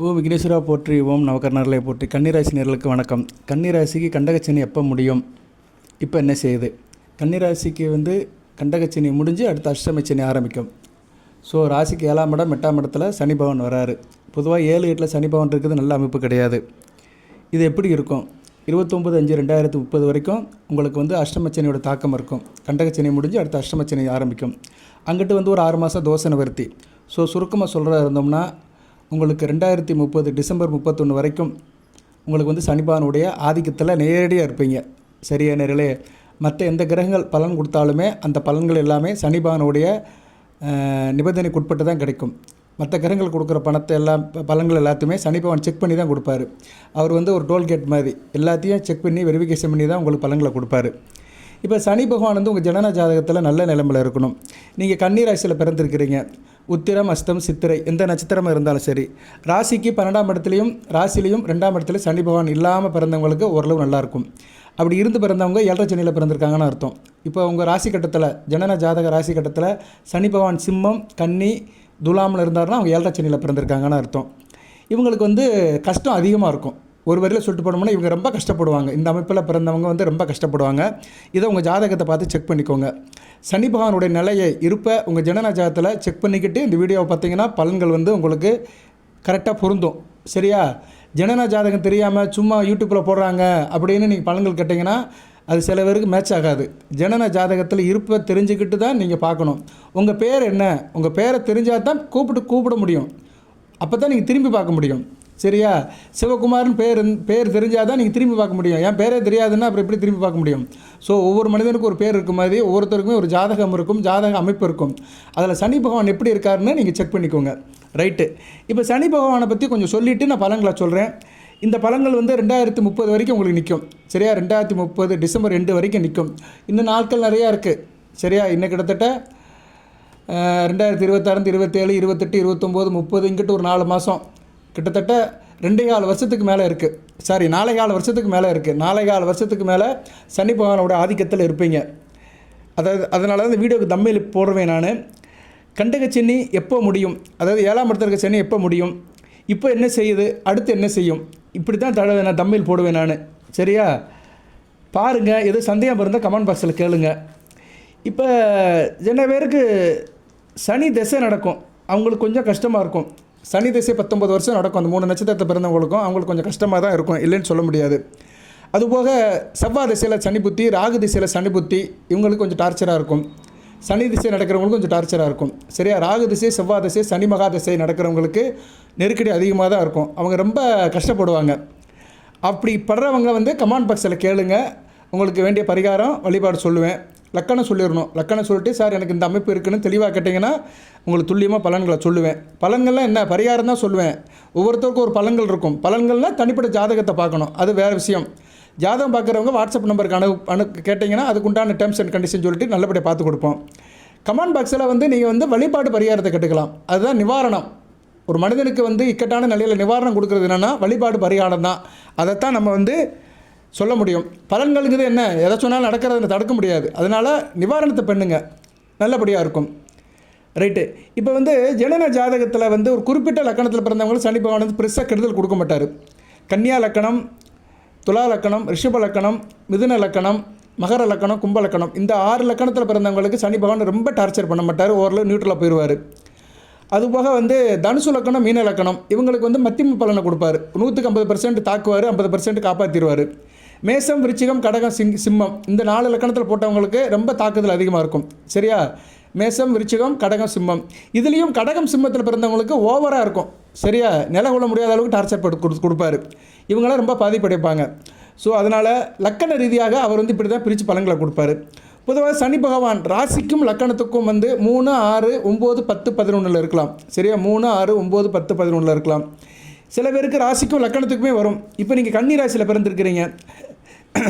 ஓம் விக்னேஸ்வரா போற்றி, ஓம் நவகர்ணர்களை போற்றி. கன்னிராசி நேர்களுக்கு வணக்கம். கன்னிராசிக்கு கண்டகச்சனி எப்போ முடியும், இப்போ என்ன செய்யுது? கன்னிராசிக்கு கண்டகச்சனி முடிஞ்சு அடுத்த அஷ்டமச்சனி ஆரம்பிக்கும். ஸோ ராசிக்கு 7ஆம் இடம் 8ஆம் இடத்துல சனி பகவான் வராரு. பொதுவாக 7 8 சனி பகவான் இருக்கிறது நல்ல அமைப்பு கிடையாது. இது எப்படி இருக்கும்? 29/5/2030 வரைக்கும் உங்களுக்கு அஷ்டமச்சனியோட தாக்கம் இருக்கும். கண்டகச்சனி முடிஞ்சு அடுத்த அஷ்டமச்சனி ஆரம்பிக்கும். அங்கிட்டு ஒரு 6 மாதம் தோசை நிவர்த்தி. ஸோ சுருக்கமாக சொல்கிறதா இருந்தோம்னா, உங்களுக்கு 2030 டிசம்பர் 31 வரைக்கும் உங்களுக்கு சனி பகவானுடைய ஆதிக்கத்தில் நேரடியாக இருப்பீங்க. சரியா நேர்களே? மற்ற எந்த கிரகங்கள் பலன் கொடுத்தாலுமே அந்த பலன்கள் எல்லாமே சனி பகவானுடைய நிபந்தனைக்கு உட்பட்டு தான் கிடைக்கும். மற்ற கிரகங்கள் கொடுக்குற பலன்கள் எல்லாத்தையுமே சனி பகவான் செக் பண்ணி தான் கொடுப்பாரு. அவர் ஒரு டோல்கேட் மாதிரி எல்லாத்தையும் செக் பண்ணி வெரிஃபிகேஷன் பண்ணி தான் உங்களுக்கு பலன்களை கொடுப்பாரு. இப்போ சனி பகவான் உங்கள் ஜனன ஜாதகத்தில் நல்ல நிலைமையில் இருக்கணும். நீங்கள் கன்னி ராசியில் பிறந்திருக்கிறீங்க. உத்திரம், அஸ்தம், சித்திரை எந்த நட்சத்திரமாக இருந்தாலும் சரி, ராசிக்கு 12ஆம் இடத்துலையும் ராசிலையும் 2ஆம் இடத்துல சனி பகவான் இல்லாமல் பிறந்தவங்களுக்கு ஓரளவு நல்லாயிருக்கும். அப்படி இருந்து பிறந்தவங்க 7 சனியில் பிறந்திருக்காங்கன்னு அர்த்தம். இப்போ உங்கள் ராசி கட்டத்தில், ஜனன ஜாதக ராசி கட்டத்தில் சனி பகவான் சிம்மம், கன்னி, துலாமில் இருந்தாருன்னா அவங்க 7 சனியில் பிறந்திருக்காங்கன்னு அர்த்தம். இவங்களுக்கு கஷ்டம் அதிகமாக இருக்கும். ஒரு வரையில் சொல்லிட்டு போனோம்னா இவங்க ரொம்ப கஷ்டப்படுவாங்க. இந்த அமைப்பில் பிறந்தவங்க ரொம்ப கஷ்டப்படுவாங்க. இதை உங்கள் ஜாதகத்தை பார்த்து செக் பண்ணிக்கோங்க. சனி பகவானுடைய நிலையை இருப்பை உங்கள் ஜனன ஜாதகத்தில் செக் பண்ணிக்கிட்டு இந்த வீடியோவை பார்த்தீங்கன்னா பலன்கள் உங்களுக்கு கரெக்டாக பொருந்தும். சரியா? ஜனன ஜாதகம் தெரியாமல் சும்மா யூடியூப்பில் போடுறாங்க அப்படின்னு நீங்கள் பலன்கள் கேட்டிங்கன்னா அது சில பேருக்கு மேட்ச் ஆகாது. ஜனன ஜாதகத்தில் இருப்பை தெரிஞ்சுக்கிட்டு தான் நீங்கள் பார்க்கணும். உங்கள் பேர் என்ன, உங்கள் பேரை தெரிஞ்சால் தான் கூப்பிட முடியும். அப்போ தான் நீங்கள் திரும்பி பார்க்க முடியும். சரியா? சிவகுமார்னு பேர் தெரிஞ்சால் தான் நீங்கள் திரும்பி பார்க்க முடியும். என் பேரே தெரியாதுன்னா அப்புறம் எப்படி திரும்பி பார்க்க முடியும்? ஸோ ஒவ்வொரு மனிதனுக்கும் ஒரு பேர் இருக்கும் மாதிரி ஒவ்வொருத்தருக்குமே ஒரு ஜாதகம் இருக்கும், ஜாதக அமைப்பு இருக்கும். அதில் சனி பகவான் எப்படி இருக்காருன்னு நீங்கள் செக் பண்ணிக்கோங்க. ரைட்டு. இப்போ சனி பகவானை பற்றி கொஞ்சம் சொல்லிவிட்டு நான் பலன்களை சொல்கிறேன். இந்த பலன்கள் 2030 வரைக்கும் உங்களுக்கு நிற்கும். சரியா? 2030 டிசம்பர் 2 வரைக்கும் நிற்கும். இன்னும் நாட்கள் நிறையா இருக்குது. சரியா? இன்னும் கிட்டத்தட்ட 2026, 27, 28, 29, 30 இங்கிட்டு ஒரு 4 மாதம், கிட்டத்தட்ட 2.25 வருஷத்துக்கு மேலே இருக்குது. 4.25 வருஷத்துக்கு மேலே இருக்குது. 4.25 வருஷத்துக்கு மேலே சனி பகவானோட ஆதிக்கத்தில் இருப்பீங்க. அதனால தான் இந்த வீடியோக்கு தம்மையில் போடுவேன் நான். கண்டகச்சனி எப்போ முடியும், அதாவது 7ஆம் இடத்துல இருக்க சனி எப்போ முடியும், இப்போ என்ன செய்யுது, அடுத்து என்ன செய்யும், இப்படி தான் நான் தம்மையில் போடுவேன் நான். சரியா? பாருங்கள். எது சந்தேகம் இருந்தால் கமெண்ட் பாக்ஸில் கேளுங்க. இப்போ சில பேருக்கு சனி திசை நடக்கும், அவங்களுக்கு கொஞ்சம் கஷ்டமாக இருக்கும். சனி திசை 19 வருஷம் நடக்கும். அந்த 3 நட்சத்திரத்தை பிறந்தவங்களுக்கும் அவங்களுக்கு கொஞ்சம் கஷ்டமாக தான் இருக்கும், இல்லைன்னு சொல்ல முடியாது. அதுபோக செவ்வாய் திசையில் சனி புத்தி, ராகு திசையில் சனி புத்தி இவங்களுக்கு கொஞ்சம் டார்ச்சராக இருக்கும். சனி திசை நடக்கிறவங்களுக்கு கொஞ்சம் டார்ச்சராக இருக்கும். சரியா? ராகு திசை, செவ்வாய் திசை, சனி மகா திசை நடக்கிறவங்களுக்கு நெருக்கடி அதிகமாக தான் இருக்கும். அவங்க ரொம்ப கஷ்டப்படுவாங்க. அப்படி படுறவங்க கமெண்ட் பாக்ஸில் கேளுங்க. உங்களுக்கு வேண்டிய பரிகாரம் வழிபாடு சொல்லுவேன். லக்கணம் சொல்லிடணும். லக்கணம் சொல்லிட்டு சார் எனக்கு இந்த அமைப்பு இருக்குன்னு தெளிவாக கேட்டிங்கன்னா உங்களுக்கு துல்லியமாக பலன்களை சொல்லுவேன். பலன்கள்லாம் என்ன, பரிகாரம் தான் சொல்லுவேன். ஒவ்வொருத்தருக்கும் ஒரு பலன்கள் இருக்கும். பலன்கள்னால் தனிப்பட்ட ஜாதகத்தை பார்க்கணும், அது வேறு விஷயம். ஜாதகம் பார்க்குறவங்க வாட்ஸ்அப் நம்பருக்கு கேட்டிங்கன்னா அதுக்குண்டான டேர்ம்ஸ் அண்ட் கண்டிஷன் சொல்லிட்டு நல்லபடியாக பார்த்து கொடுப்போம். கமெண்ட் பாக்ஸில் நீங்கள் வழிபாடு பரிகாரத்தை கேட்டுக்கலாம். அதுதான் நிவாரணம். ஒரு மனிதனுக்கு இக்கட்டான நிலையில் நிவாரணம் கொடுக்குறது என்னென்னா வழிபாடு பரிகாரம் தான். அதைத்தான் நம்ம சொல்ல முடியும். பலன்களுங்கிறது என்ன, எதை சொன்னாலும் நடக்கிறத தடுக்க முடியாது. அதனால் நிவாரணத்தை பண்ணுங்க, நல்லபடியாக இருக்கும். ரைட்டு. இப்போ ஜனன ஜாதகத்தில் ஒரு குறிப்பிட்ட லக்கணத்தில் பிறந்தவங்களுக்கு சனி பகவான் பெருசாக கெடுதல் கொடுக்க மாட்டார். கன்னியா லக்கணம், துலா லக்கணம், ரிஷப லக்கணம், மிதுன லக்கணம், மகர லக்கணம், கும்ப லக்கணம் இந்த 6 லக்கணத்தில் பிறந்தவங்களுக்கு சனி பகவான் ரொம்ப டார்ச்சர் பண்ண மாட்டார். ஓரளவு நியூட்ரலாக போயிடுவார். அதுபோக தனுசு லக்கணம், மீன லக்கணம் இவங்களுக்கு மத்தியம பலனை கொடுப்பார். 150% தாக்குவார், 50% காப்பாற்றிடுவார். மேசம், விருச்சிகம், கடகம், சிம்மம் இந்த 4 லக்கணத்தில் போட்டவங்களுக்கு ரொம்ப தாக்குதல் அதிகமாக இருக்கும். சரியா? மேசம், விருச்சிகம், கடகம், சிம்மம் இதுலேயும் கடகம் சிம்மத்தில் பிறந்தவங்களுக்கு ஓவராக இருக்கும். சரியா? நில கொள்ள முடியாத அளவுக்கு டார்ச்சர் கொடுப்பார். இவங்களாம் ரொம்ப பாதிப்படைப்பாங்க. ஸோ அதனால் லக்கண ரீதியாக அவர் இப்படி தான் பிரித்து பலன்களை கொடுப்பார். பொதுவாக சனி பகவான் ராசிக்கும் லக்கணத்துக்கும் 3, 6, 9, 10, 11 இருக்கலாம். சரியா? 3, 6, 9, 10, 11 இருக்கலாம். சில பேருக்கு ராசிக்கும் லக்கணத்துக்குமே வரும். இப்போ நீங்கள் கன்னி ராசியில் பிறந்திருக்கிறீங்க,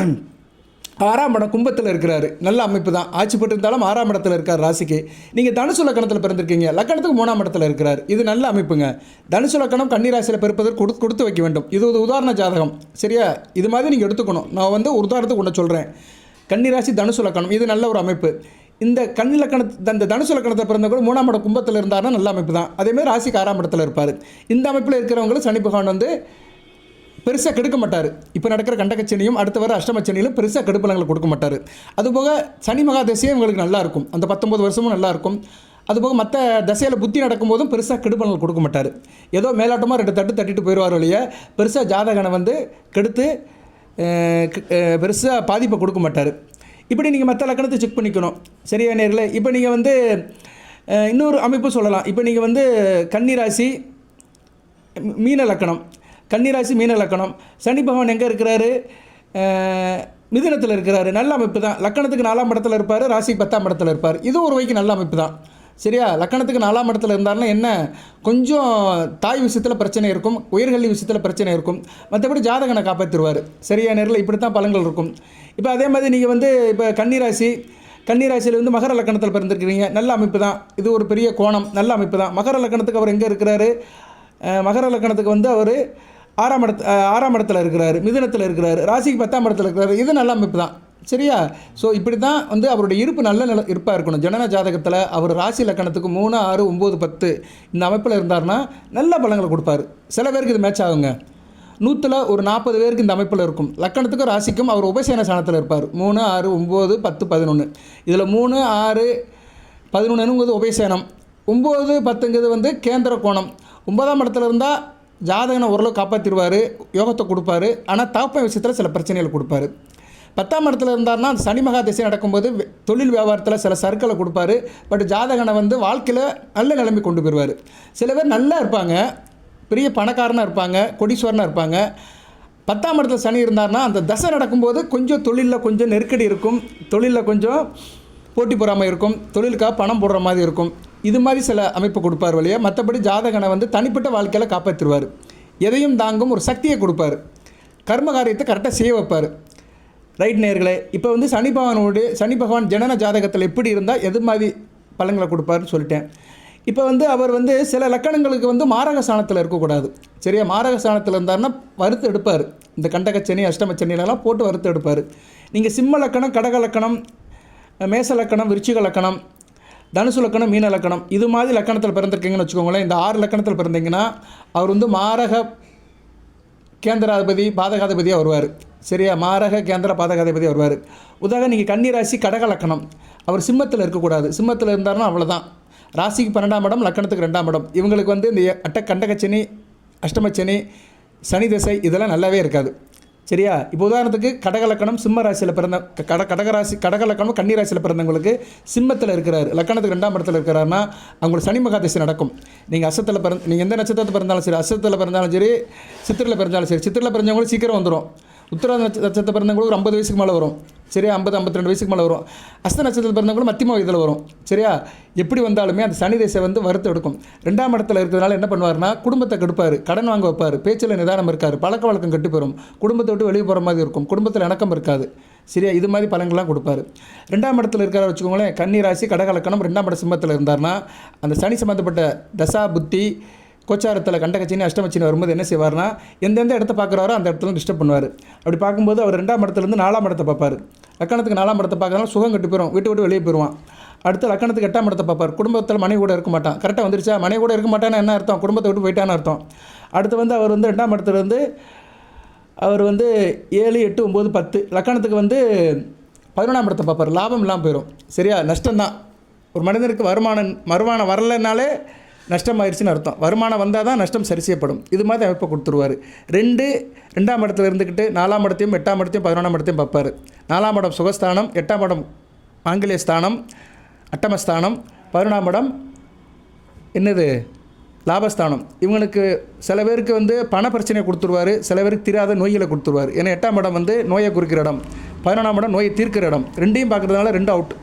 6ஆம் இடம் கும்பத்தில் இருக்கிறாரு, நல்ல அமைப்பு தான். ஆட்சி பெற்று இருந்தாலும் 6ஆம் இடத்துல இருக்கார் ராசிக்கு. நீங்கள் தனுசு லக்கணத்தில் பிறந்திருக்கீங்க, லக்கணத்துக்கு 3ஆம் இடத்துல இருக்கிறார். இது நல்ல அமைப்புங்க. தனுசு லக்கணம் கன்னி ராசியில் பிறப்பதற்கு கொடுத்து வைக்க வேண்டும். இது ஒரு உதாரண ஜாதகம். சரியா? இது மாதிரி நீங்கள் எடுத்துக்கணும். நான் ஒரு உதாரணத்துக்கு ஒன்று சொல்கிறேன். கன்னி ராசி, தனுசு லக்கணம் இது நல்ல ஒரு அமைப்பு. இந்த கன்னி லக்கணத்து இந்த தனுசு லக்கணத்தில் பிறந்தவங்க 3ஆம் இடம் கும்பத்தில் இருந்தாருன்னா நல்ல அமைப்பு தான். அதேமாதிரி ராசிக்கு 6ஆம் இடத்துல இருப்பார். இந்த அமைப்பில் இருக்கிறவங்களும் சனி பகவான் வந்து பெருசாக கெடுக்க மாட்டார். இப்போ நடக்கிற கண்டகச்சனியும் அடுத்து வர அஷ்டமச்சனியிலும் பெருசாக கெடுப்பலங்களை கொடுக்க மாட்டார். அதுபோக சனி மகாதசையும் இவங்களுக்கு நல்லாயிருக்கும், அந்த 19 வருஷமும் நல்லாயிருக்கும். அதுபோக மற்ற தசையில் புத்தி நடக்கும்போதும் பெருசாக கெடுப்பலங்கள் கொடுக்க மாட்டார். ஏதோ மேலாட்டமாக 2 தட்டு தட்டிட்டு போயிடுவார் வழியே, பெருசாக ஜாதகனை வந்து கெடுத்து பெருசாக பாதிப்பை கொடுக்க மாட்டார். இப்படி நீங்கள் மற்ற லக்கணத்தை செக் பண்ணிக்கணும். சரியா நேர்களே? இப்போ நீங்கள் வந்து இன்னொரு அமைப்பு சொல்லலாம். இப்போ நீங்கள் வந்து கன்னிராசி மீன லக்கணம், கன்னிராசி மீன லக்கணம், சனி பகவான் எங்கே இருக்கிறாரு? மிதுனத்தில் இருக்கிறாரு. நல்ல அமைப்பு தான். லக்கணத்துக்கு 4ஆம் இடத்துல இருப்பார், ராசிக்கு 10ஆம் இடத்துல இருப்பார். இது ஒரு வகைக்கு நல்ல அமைப்பு தான். சரியா? லக்கணத்துக்கு 4ஆம் இடத்துல இருந்தாருன்னா என்ன, கொஞ்சம் தாய் விஷயத்தில் பிரச்சனை இருக்கும், உயர்கல்வி விஷயத்தில் பிரச்சனை இருக்கும், மற்றபடி ஜாதகனை காப்பாற்றிடுவார். சரியா நேரில்? இப்படி தான் பலன்கள் இருக்கும். இப்போ அதே மாதிரி நீங்கள் வந்து இப்போ கன்னிராசியில் வந்து மகர லக்கணத்தில் பிறந்திருக்கிறீங்க, நல்ல அமைப்பு தான். இது ஒரு பெரிய கோணம், நல்ல அமைப்பு தான். மகர லக்கணத்துக்கு அவர் எங்கே இருக்கிறாரு? மகர லக்கணத்துக்கு வந்து அவர் 6ஆம் இடத்துல இருக்கிறாரு, மிதுனத்தில் இருக்கிறாரு, ராசிக்கு 10ஆம் இடத்துல இருக்கிறாரு. இது நல்ல அமைப்பு தான். சரியா? ஸோ இப்படி தான் வந்து அவருடைய இருப்பு நல்ல இருப்பாக இருக்கணும். ஜனன ஜாதகத்தில் அவர் ராசி லக்கணத்துக்கு 3, 6, 9, 10 இந்த அமைப்பில் இருந்தார்னா நல்ல பலங்களை கொடுப்பார். சில பேருக்கு இது மேட்ச் ஆகுங்க. 100ல் ஒரு 40 பேருக்கு இந்த அமைப்பில் இருக்கும். லக்கணத்துக்கும் ராசிக்கும் அவர் உபசேன ஸ்தானத்தில் இருப்பார். 3, 6, 9, 10, 11. இதில் 3, 6, 11ங்கிறது உபயசேனம், 9, 10ங்கிறது வந்து கேந்திர கோணம். 9ஆம் இடத்துல இருந்தால் ஜாதகனை ஓரளவு காப்பாற்றிடுவார், யோகத்தை கொடுப்பாரு. ஆனால் தகப்பன் விஷயத்தில் சில பிரச்சனைகள் கொடுப்பாரு. 10ஆம் இடத்துல இருந்தார்னா அந்த சனி மகா திசை நடக்கும்போது தொழில் வியாபாரத்தில் சில சர்க்களை கொடுப்பாரு. பட் ஜாதகனை வந்து வாழ்க்கையில் நல்ல நிலைமை கொண்டு போயிடுவார். சில பேர் நல்லா இருப்பாங்க, பெரிய பணக்காரனாக இருப்பாங்க, கொடீஸ்வரனாக இருப்பாங்க. 10ஆம் இடத்துல சனி இருந்தார்னா அந்த தசை நடக்கும்போது கொஞ்சம் தொழிலில் கொஞ்சம் நெருக்கடி இருக்கும், தொழிலில் கொஞ்சம் போட்டி போடாமல் இருக்கும், தொழிலுக்காக பணம் போடுற மாதிரி இருக்கும். இது மாதிரி சில அமைப்பு கொடுப்பார் வழியாக. மற்றபடி ஜாதகனை வந்து தனிப்பட்ட வாழ்க்கையில் காப்பாற்றிடுவார். எதையும் தாங்கும் ஒரு சக்தியை கொடுப்பார். கர்ம காரியத்தை கரெக்டாக செய்ய வைப்பார். ரைட் நேர்களே? இப்போ வந்து சனி பகவான் ஜனன ஜாதகத்தில் எப்படி இருந்தால் எது மாதிரி பலன்களை கொடுப்பாருன்னு சொல்லிட்டேன். இப்போ வந்து அவர் வந்து சில லக்கணங்களுக்கு வந்து மாரக ஸ்தானத்தில் இருக்கக்கூடாது. சரியா? மாரக ஸ்தானத்தில் இருந்தார்னா வறுத்து எடுப்பார். இந்த கண்டகச்சனி அஷ்டமச்சனிலெல்லாம் போட்டு வறுத்து எடுப்பார். நீங்கள் சிம்ம லக்கணம், கடக லக்கணம், மேச லக்கணம், விருச்சிக லக்கணம், தனுசு லக்கணம், மீன லக்கணம் இது மாதிரி லக்கணத்தில் பிறந்திருக்கீங்கன்னு வச்சுக்கோங்களேன். இந்த 6 லக்கணத்தில் பிறந்தீங்கன்னா அவர் வந்து மாரக கேந்திராதிபதி பாதகாதிபதியாக வருவார். சரியா? மாரக கேந்திர பாதகாதிபதியாக வருவார். உதாரணம் நீங்கள் கன்னிராசி கடக லக்கணம், அவர் சிம்மத்தில் இருக்கக்கூடாது. சிம்மத்தில் இருந்தார்னா அவ்வளோதான். ராசிக்கு 12ஆம் இடம், லக்கணத்துக்கு 2ஆம் இடம். இவங்களுக்கு வந்து இந்த கண்டகச்சனி, அஷ்டமச்சனி, சனி திசை இதெல்லாம் நல்லாவே இருக்காது. சரியா? இப்போ உதாரணத்துக்கு கடகலக்கணம் சிம்ம ராசியில் பிறந்த கடகலக்கணம் கன்னிராசியில் பிறந்தவங்களுக்கு சிம்மத்தில் இருக்கிறார், லக்கணத்துக்கு 2ஆம் இடத்துல இருக்கிறாருன்னா அவங்களுக்கு சனி மகாதிசை நடக்கும். நீங்கள் எந்த நட்சத்திரத்தை பிறந்தாலும் சரி, அசத்தில் பிறந்தாலும் சரி, சித்திரையில் பிறந்தாலும் சரி. சித்திரையில் பிறந்தவங்களுக்கு சீக்கிரம் வந்துடும். உத்திராத நட்சத்திரத்தை பிறந்தவங்களுக்கு ஒரு 50 வயசுக்கு மேலே வரும். சரியா? 50-52 வயசுக்கு மேலே வரும். அஸ்த நட்சத்திரத்தில் பிறந்தவங்களும் மத்தியம வயதில் வரும். சரியா? எப்படி வந்தாலுமே அந்த சனி திசை வந்து வறுத்து எடுக்கும். 2ஆம் இடத்துல இருக்கிறதுனால என்ன பண்ணுவார்னா குடும்பத்தை கெடுப்பார், கடன் வாங்க வைப்பார், பேச்சில் நிதானம் இருக்கார், பழக்க வழக்கம் கெட்டு போயிடும், குடும்பத்தை விட்டு வெளியே போகிற மாதிரி இருக்கும், குடும்பத்தில் இணக்கம் இருக்காது. சரியா? இது மாதிரி பலன்கள்லாம் கொடுப்பார். 2ஆம் இடத்துல இருக்கிற வச்சுக்கோங்களேன், கன்னி ராசி கடகலக்கணம் 2ஆம் இட சிம்மத்தில் இருந்தார்னா அந்த சனி சம்மந்தப்பட்ட தசா புத்தி கோச்சாரத்தில் கண்டகச்சினி அஷ்டமச்சினி வரும்போது என்ன செய்வார்னா எந்தெந்த இடத்த பார்க்குறாரோ அந்த இடத்துல டிஸ்டர்ப் பண்ணுவார். அப்படி பார்க்கும்போது அவர் 2ஆம் இடத்துலேருந்து 4ஆம் இடத்தை பார்ப்பார். லக்கணத்துக்கு 4ஆம் இடத்தை பார்க்கறதுனால சுகம் கட்டு போயிடும், வீட்டு விட்டு வெளியே போயிடுவான். அடுத்து லக்கணத்துக்கு 8ஆம் இடத்தை பார்ப்பார். குடும்பத்தில் மனைவி கூட இருக்க மாட்டான். கரெக்டாக வந்துருச்சா? மனைவி கூட இருக்க மாட்டான்னு என்ன அர்த்தம்? குடும்பத்தை விட்டு போயிட்டான்னு அர்த்தம். அடுத்து வந்து அவர் வந்து 2ஆம் இடத்துலேருந்து அவர் வந்து 7, 8, 9, 10 லக்கணத்துக்கு வந்து 11ஆம் இடத்தை பார்ப்பார். லாபம் இல்லாமல் போயிடும். சரியா? நஷ்டம்தான். ஒரு மனிதனுக்கு வருமானம் வரலைனாலே நஷ்டம் ஆயிடுச்சுன்னு அர்த்தம். வருமானம் வந்தால் தான் நஷ்டம் சரி செய்யப்படும். இது மாதிரி அமைப்பை கொடுத்துருவார். 2ஆம் இடத்துல இருந்துக்கிட்டு 4ஆம் இடத்தையும் 8ஆம் இடத்தையும் 11ஆம் இடத்தையும் பார்ப்பார். 4ஆம் இடம் சுகஸ்தானம், 8ஆம் இடம் ஆங்கிலேய ஸ்தானம், அட்டமஸ்தானம், 11ஆம் இடம் என்னது லாபஸ்தானம். இவங்களுக்கு சில பேருக்கு வந்து பண பிரச்சனையை கொடுத்துருவார், சில பேருக்கு தீராத நோய்களை கொடுத்துருவார். ஏன்னா 8ஆம் இடம் வந்து நோயை குறிக்கிற இடம், 11ஆம் இடம் நோயை தீர்க்கிற இடம். ரெண்டையும் பார்க்குறதுனால 2 அவுட்.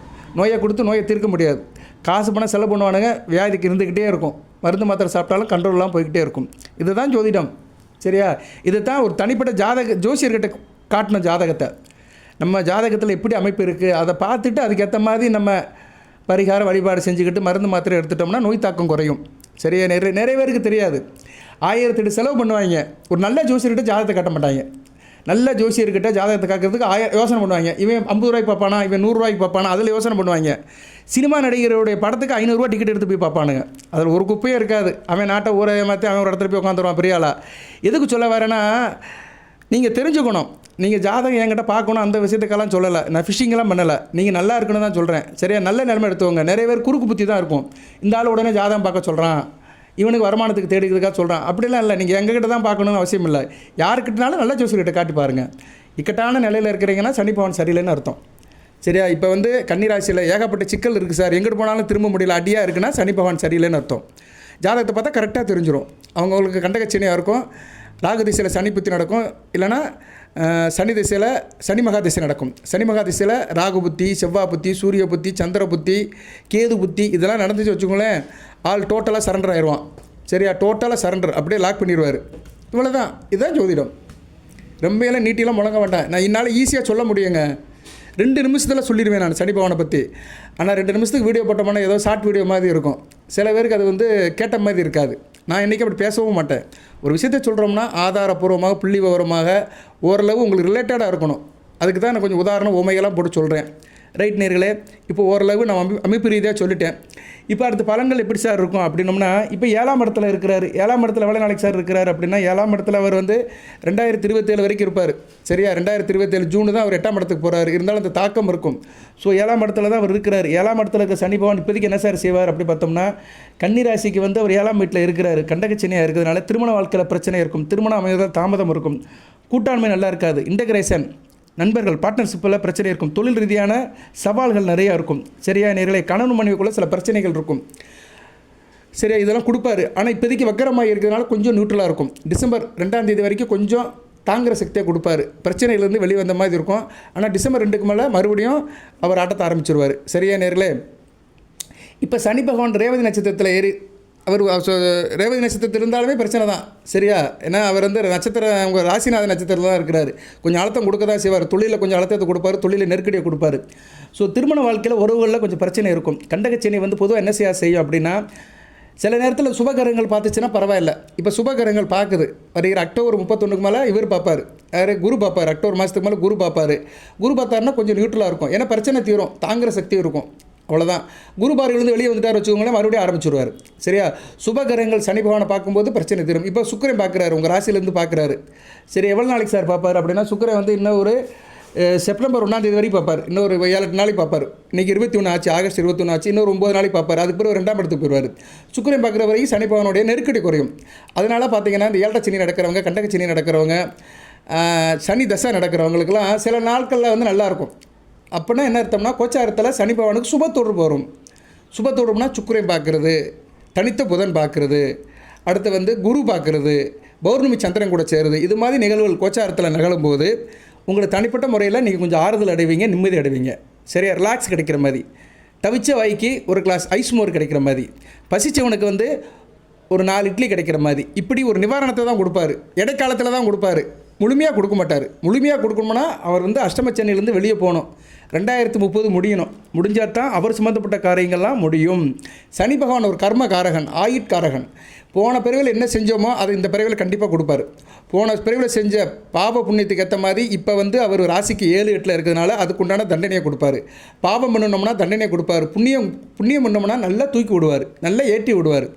நோயை கொடுத்து நோயை தீர்க்க முடியாது. காசு பணம் செலவு பண்ணுவானுங்க, வியாதிக்கு இருந்துக்கிட்டே இருக்கும். மருந்து மாத்திரை சாப்பிட்டாலும் கண்ட்ரோல்லாம் போய்கிட்டே இருக்கும். இதுதான் ஜோதிடம். சரியா? இது தான் ஒரு தனிப்பட்ட ஜோசியர்கிட்ட காட்டின ஜாதகத்தை. நம்ம ஜாதகத்தில் எப்படி அமைப்பு இருக்குது அதை பார்த்துட்டு அதுக்கேற்ற மாதிரி நம்ம பரிகார வழிபாடு செஞ்சுக்கிட்டு மருந்து மாத்திரை எடுத்துட்டோம்னா நோய் தாக்கம் குறையும். சரியா? நிறைய பேருக்கு தெரியாது. 1008 செலவு பண்ணுவாங்க, ஒரு நல்ல ஜோசியர்கிட்ட ஜாதகத்தை காட்ட மாட்டாங்க. நல்ல ஜோசியர்கிட்ட ஜாதகத்தை காக்கிறதுக்கு யோசனை பண்ணுவாங்க. இவன் 50 ரூபாய்க்கு பார்ப்பானா, இவன் 100 ரூபாய்க்கு பார்ப்பானா, அதில் யோசனை பண்ணுவாங்க. சினிமா நடிகருடைய படத்துக்கு 500 ரூபா டிக்கெட் எடுத்து போய் பார்ப்பானுங்க. அதில் ஒரு குப்பையே இருக்காது. அவன் நாட்டை ஊரை ஏமாற்றி அவன் ஒரு இடத்துல போய் உட்காந்துருவான் பெரிய ஆளா. எதுக்கு சொல்ல வரேன்னா, நீங்கள் தெரிஞ்சுக்கணும். நீங்கள் ஜாதகம் என்கிட்ட பார்க்கணும் அந்த விஷயத்துக்கெல்லாம் சொல்லலை. நான் ஃபிஷிங்கெல்லாம் பண்ணலை. நீங்கள் நல்லா இருக்குன்னு தான் சொல்கிறேன். சரியா, நல்ல நிலைமை எடுத்துவோங்க. நிறைய பேர் குறுக்கு புத்தி தான் இருக்கும். இந்த ஆள் உடனே ஜாதகம் பார்க்க சொல்கிறான், இவனுக்கு வருமானத்துக்கு தேடிக்கிறதுக்காக சொல்கிறான். அப்படிலாம் இல்லை. நீங்கள் எங்ககிட்ட தான் பார்க்கணுன்னு அவசியம் இல்லை. யாருக்கிட்டனாலும் நல்ல ஜோசியர்கிட்ட காட்டி பாருங்கள். இக்கட்டான நிலையில் இருக்கிறீங்கன்னா சனி பகவான் சரியில்லைன்னு அர்த்தம். சரியா, இப்போ வந்து கன்னிராசியில் ஏகப்பட்ட சிக்கல் இருக்குது சார், எங்கிட்டு போனாலும் திரும்ப முடியல, அடியாக இருக்குன்னா சனி பகவான் சரியில்லைன்னு அர்த்தம். ஜாதகத்தை பார்த்தா கரெக்டாக தெரிஞ்சிடும். அவங்களுக்கு கண்டகச்சனியாக இருக்கும். ராகு திசையில் சனி புத்தி நடக்கும். இல்லைனா சனி திசையில் சனி மகா திசை நடக்கும். சனி மகா திசையில் ராகு புத்தி, செவ்வாய் புத்தி, சூரிய புத்தி, சந்திர புத்தி, கேது புத்தி இதெல்லாம் நடந்துச்சு வச்சுக்கோங்களேன், ஆள் டோட்டலாக சரண்டர் ஆயிடுவான். சரியா, டோட்டலாக சரண்டர் அப்படியே லாக் பண்ணிடுவார். இவ்வளோ தான். இதுதான் ஜோதிடம். ரொம்பலாம் நீட்டிலாம் முழங்க வேண்டாம். நான் என்னால் ஈஸியாக சொல்ல முடியுங்க. 2 நிமிஷத்தில் சொல்லிடுவேன் நான் சனி பகவானை பற்றி. ஆனால் 2 நிமிஷத்துக்கு வீடியோ போட்டோம்னா ஏதோ ஷார்ட் வீடியோ மாதிரி இருக்கும். சில பேருக்கு அது வந்து கேட்ட மாதிரி இருக்காது. நான் இன்றைக்கி அப்படி பேசவும் மாட்டேன். ஒரு விஷயத்தை சொல்கிறோம்னா ஆதாரப்பூர்வமாக புள்ளி விவரமாக ஓரளவு உங்களுக்கு ரிலேட்டடாக இருக்கணும். அதுக்கு தான் நான் கொஞ்சம் உதாரணம் உமையெல்லாம் போட்டு சொல்கிறேன். ரைட் நேர்களே, இப்போ ஓரளவு நான் அமைப்பு ரீதியாக சொல்லிட்டேன். இப்போ அடுத்த பலன்கள் எப்படி சார் இருக்கும் அப்படின்னோம்னா, இப்போ 7ஆம் இடத்துல இருக்கிறார். 7ஆம் இடத்துல எவ்வளோ நாளைக்கு சார் இருக்கிறார் அப்படின்னா, 7ஆம் இடத்துல அவர் வந்து 2027 வரைக்கும் இருப்பார். சரியா, 2027 ஜூன் தான் அவர் 8ஆம் இடத்துக்கு போகிறார். இருந்தாலும் அந்த தாக்கம் இருக்கும். ஸோ 7ஆம் இடத்துல தான் அவர் இருக்கிறார். 7ஆம் இடத்துல இருக்க சனி பகவான் இப்போதைக்கு என்ன சார் செய்வார் அப்படி பார்த்தோம்னா, கன்னிராசிக்கு வந்து அவர் 7ஆம் வீட்டில் இருக்கிறார். கண்டகச்சனியாக இருக்கிறதுனால திருமண வாழ்க்கையில் பிரச்சனை இருக்கும். திருமணம் அமைவதில் தாமதம் இருக்கும். கூட்டாண்மை நல்லா இருக்காது. இன்டகிரேஷன், நண்பர்கள், பார்ட்னர்ஷிப்பில் பிரச்சனை இருக்கும். தொழில் ரீதியான சவால்கள் நிறையா இருக்கும். சரியா நேர்களை, கணவன் மனைவிக்குள்ளே சில பிரச்சனைகள் இருக்கும். சரியா, இதெல்லாம் கொடுப்பாரு. ஆனால் இப்போதைக்கு வக்கரமாக இருக்கிறதுனால கொஞ்சம் நியூட்ரலாக இருக்கும். டிசம்பர் 2ஆம் தேதி வரைக்கும் கொஞ்சம் தாங்குகிற சக்தியாக கொடுப்பாரு. பிரச்சனையிலேருந்து வெளியே வந்த மாதிரி இருக்கும். ஆனால் டிசம்பர் 2க்கு மேலே மறுபடியும் அவர் ஆட்டத்தை ஆரம்பிச்சிருவார். சரியா நேர்களே, இப்போ சனி பகவான் ரேவதி நட்சத்திரத்தில் ஏறி அவர் ரேவதி நட்சத்திரத்தில் இருந்தாலுமே பிரச்சனை தான். சரியா, ஏன்னா அவர் வந்து நட்சத்திரம் உங்கள் ராசிநாத நட்சத்திரத்தில் தான் இருக்கிறார். கொஞ்சம் அழுத்தம் கொடுக்க தான் செய்வார். தொழிலில் கொஞ்சம் அழுத்தத்தை கொடுப்பார், தொழிலில் நெருக்கடியை கொடுப்பார். ஸோ திருமண வாழ்க்கையில் உறவுகளில் கொஞ்சம் பிரச்சனை இருக்கும். கண்டகச்சனி வந்து பொதுவாக என்ன செய்யும் அப்படின்னா, சில நேரத்தில் சுபகரங்கள் பார்த்துச்சுன்னா பரவாயில்ல. இப்போ சுபகரங்கள் பார்க்குது. வருகிற அக்டோபர் 31க்கு மேலே இவர் பார்ப்பார். யார்? குரு பார்ப்பார். அக்டோபர் மாதத்துக்கு மேலே குரு பார்ப்பார். குரு பார்த்தாருன்னா கொஞ்சம் நியூட்ரலாக இருக்கும். ஏன்னா பிரச்சனை தீரும், தாங்குகிற சக்தி இருக்கும். அவ்வளோதான். குரு பார்வையிலேருந்து வெளியே வந்துட்டார் வச்சுக்கோங்களேன், மறுபடியும் ஆரம்பிச்சிடுவார். சரியா, சுபகரங்கள் சனி பகவானை பார்க்கும்போது பிரச்சனை தீரும். இப்போ சுக்கிரன் பார்க்குறாரு, உங்கள் ராசியிலேருந்து பார்க்குறாரு. சரி, எவ்வளோ நாளைக்கு சார் பார்ப்பார் அப்படின்னா, சுக்கிரன் வந்து இன்னும் ஒரு செப்டம்பர் 1ஆம் தேதி வரைக்கும் பார்ப்பார். இன்னொரு 7-8 நாளைக்கு பார்ப்பார். இன்றைக்கி 21 ஆச்சு, ஆகஸ்ட் 21 ஆச்சு. இன்னொரு 9 நாளைக்கு பார்ப்பார். அதுக்கு பிறகு 2ஆம் இடத்துக்கு போயிடுவார். சுக்கிரன் பார்க்குற வரைக்கும் சனி பகவானுடைய நெருக்கடி குறையும். அதனால் பார்த்தீங்கன்னா, இந்த 7 சனி நடக்கிறவங்க, கண்டக சனி நடக்கிறவங்க, சனி தசை நடக்கிறவங்களுக்கெல்லாம் சில நாட்களில் வந்து நல்லாயிருக்கும். அப்படின்னா என்ன அர்த்தம்னா, கோச்சாரத்தில் சனி பகவானுக்கு சுப தொடர்பு வரும். சுப தொடர்புனா சுக்கிரன் பார்க்குறது, தனித்த புதன் பார்க்குறது, அடுத்து வந்து குரு பார்க்குறது, பௌர்ணமி சந்திரன் கூட சேருது. இது மாதிரி நிகழ்வுகள் கோச்சாரத்தில் நிகழும்போது உங்களுக்கு தனிப்பட்ட முறையில் நீங்கள் கொஞ்சம் ஆறுதல் அடைவீங்க, நிம்மதி அடைவீங்க. சரியா, ரிலாக்ஸ் கிடைக்கிற மாதிரி, தவிச்ச வாய்க்கு ஒரு கிளாஸ் ஐஸ் மோர் கிடைக்கிற மாதிரி, பசிச்சவனுக்கு வந்து ஒரு 4 இட்லி கிடைக்கிற மாதிரி, இப்படி ஒரு நிவாரணத்தை தான் கொடுப்பாரு. இடைக்காலத்தில் தான் கொடுப்பாரு, முழுமையாக கொடுக்க மாட்டார். முழுமையாக கொடுக்கணும்னா அவர் வந்து அஷ்டமச்சனிலேருந்து வெளியே போகணும். 2030 முடியணும். முடிஞ்சால் தான் அவர் சம்மந்தப்பட்ட காரியங்கள்லாம் முடியும். சனி பகவான் ஒரு கர்ம காரகன், ஆயுட்காரகன். போன பிறவியில் என்ன செஞ்சோமோ அதை இந்த பிறவியில் கண்டிப்பாக கொடுப்பார். போன பிறவியில் செஞ்ச பாவ புண்ணியத்துக்கு ஏற்ற மாதிரி இப்போ வந்து அவர் ராசிக்கு 7-8 இருக்கிறதுனால அதுக்குண்டான தண்டனையை கொடுப்பார். பாவம் பண்ணணும்னா தண்டனையை கொடுப்பார். புண்ணியம் பண்ணோம்னா நல்லா தூக்கி விடுவார், நல்லா ஏற்றி விடுவார்.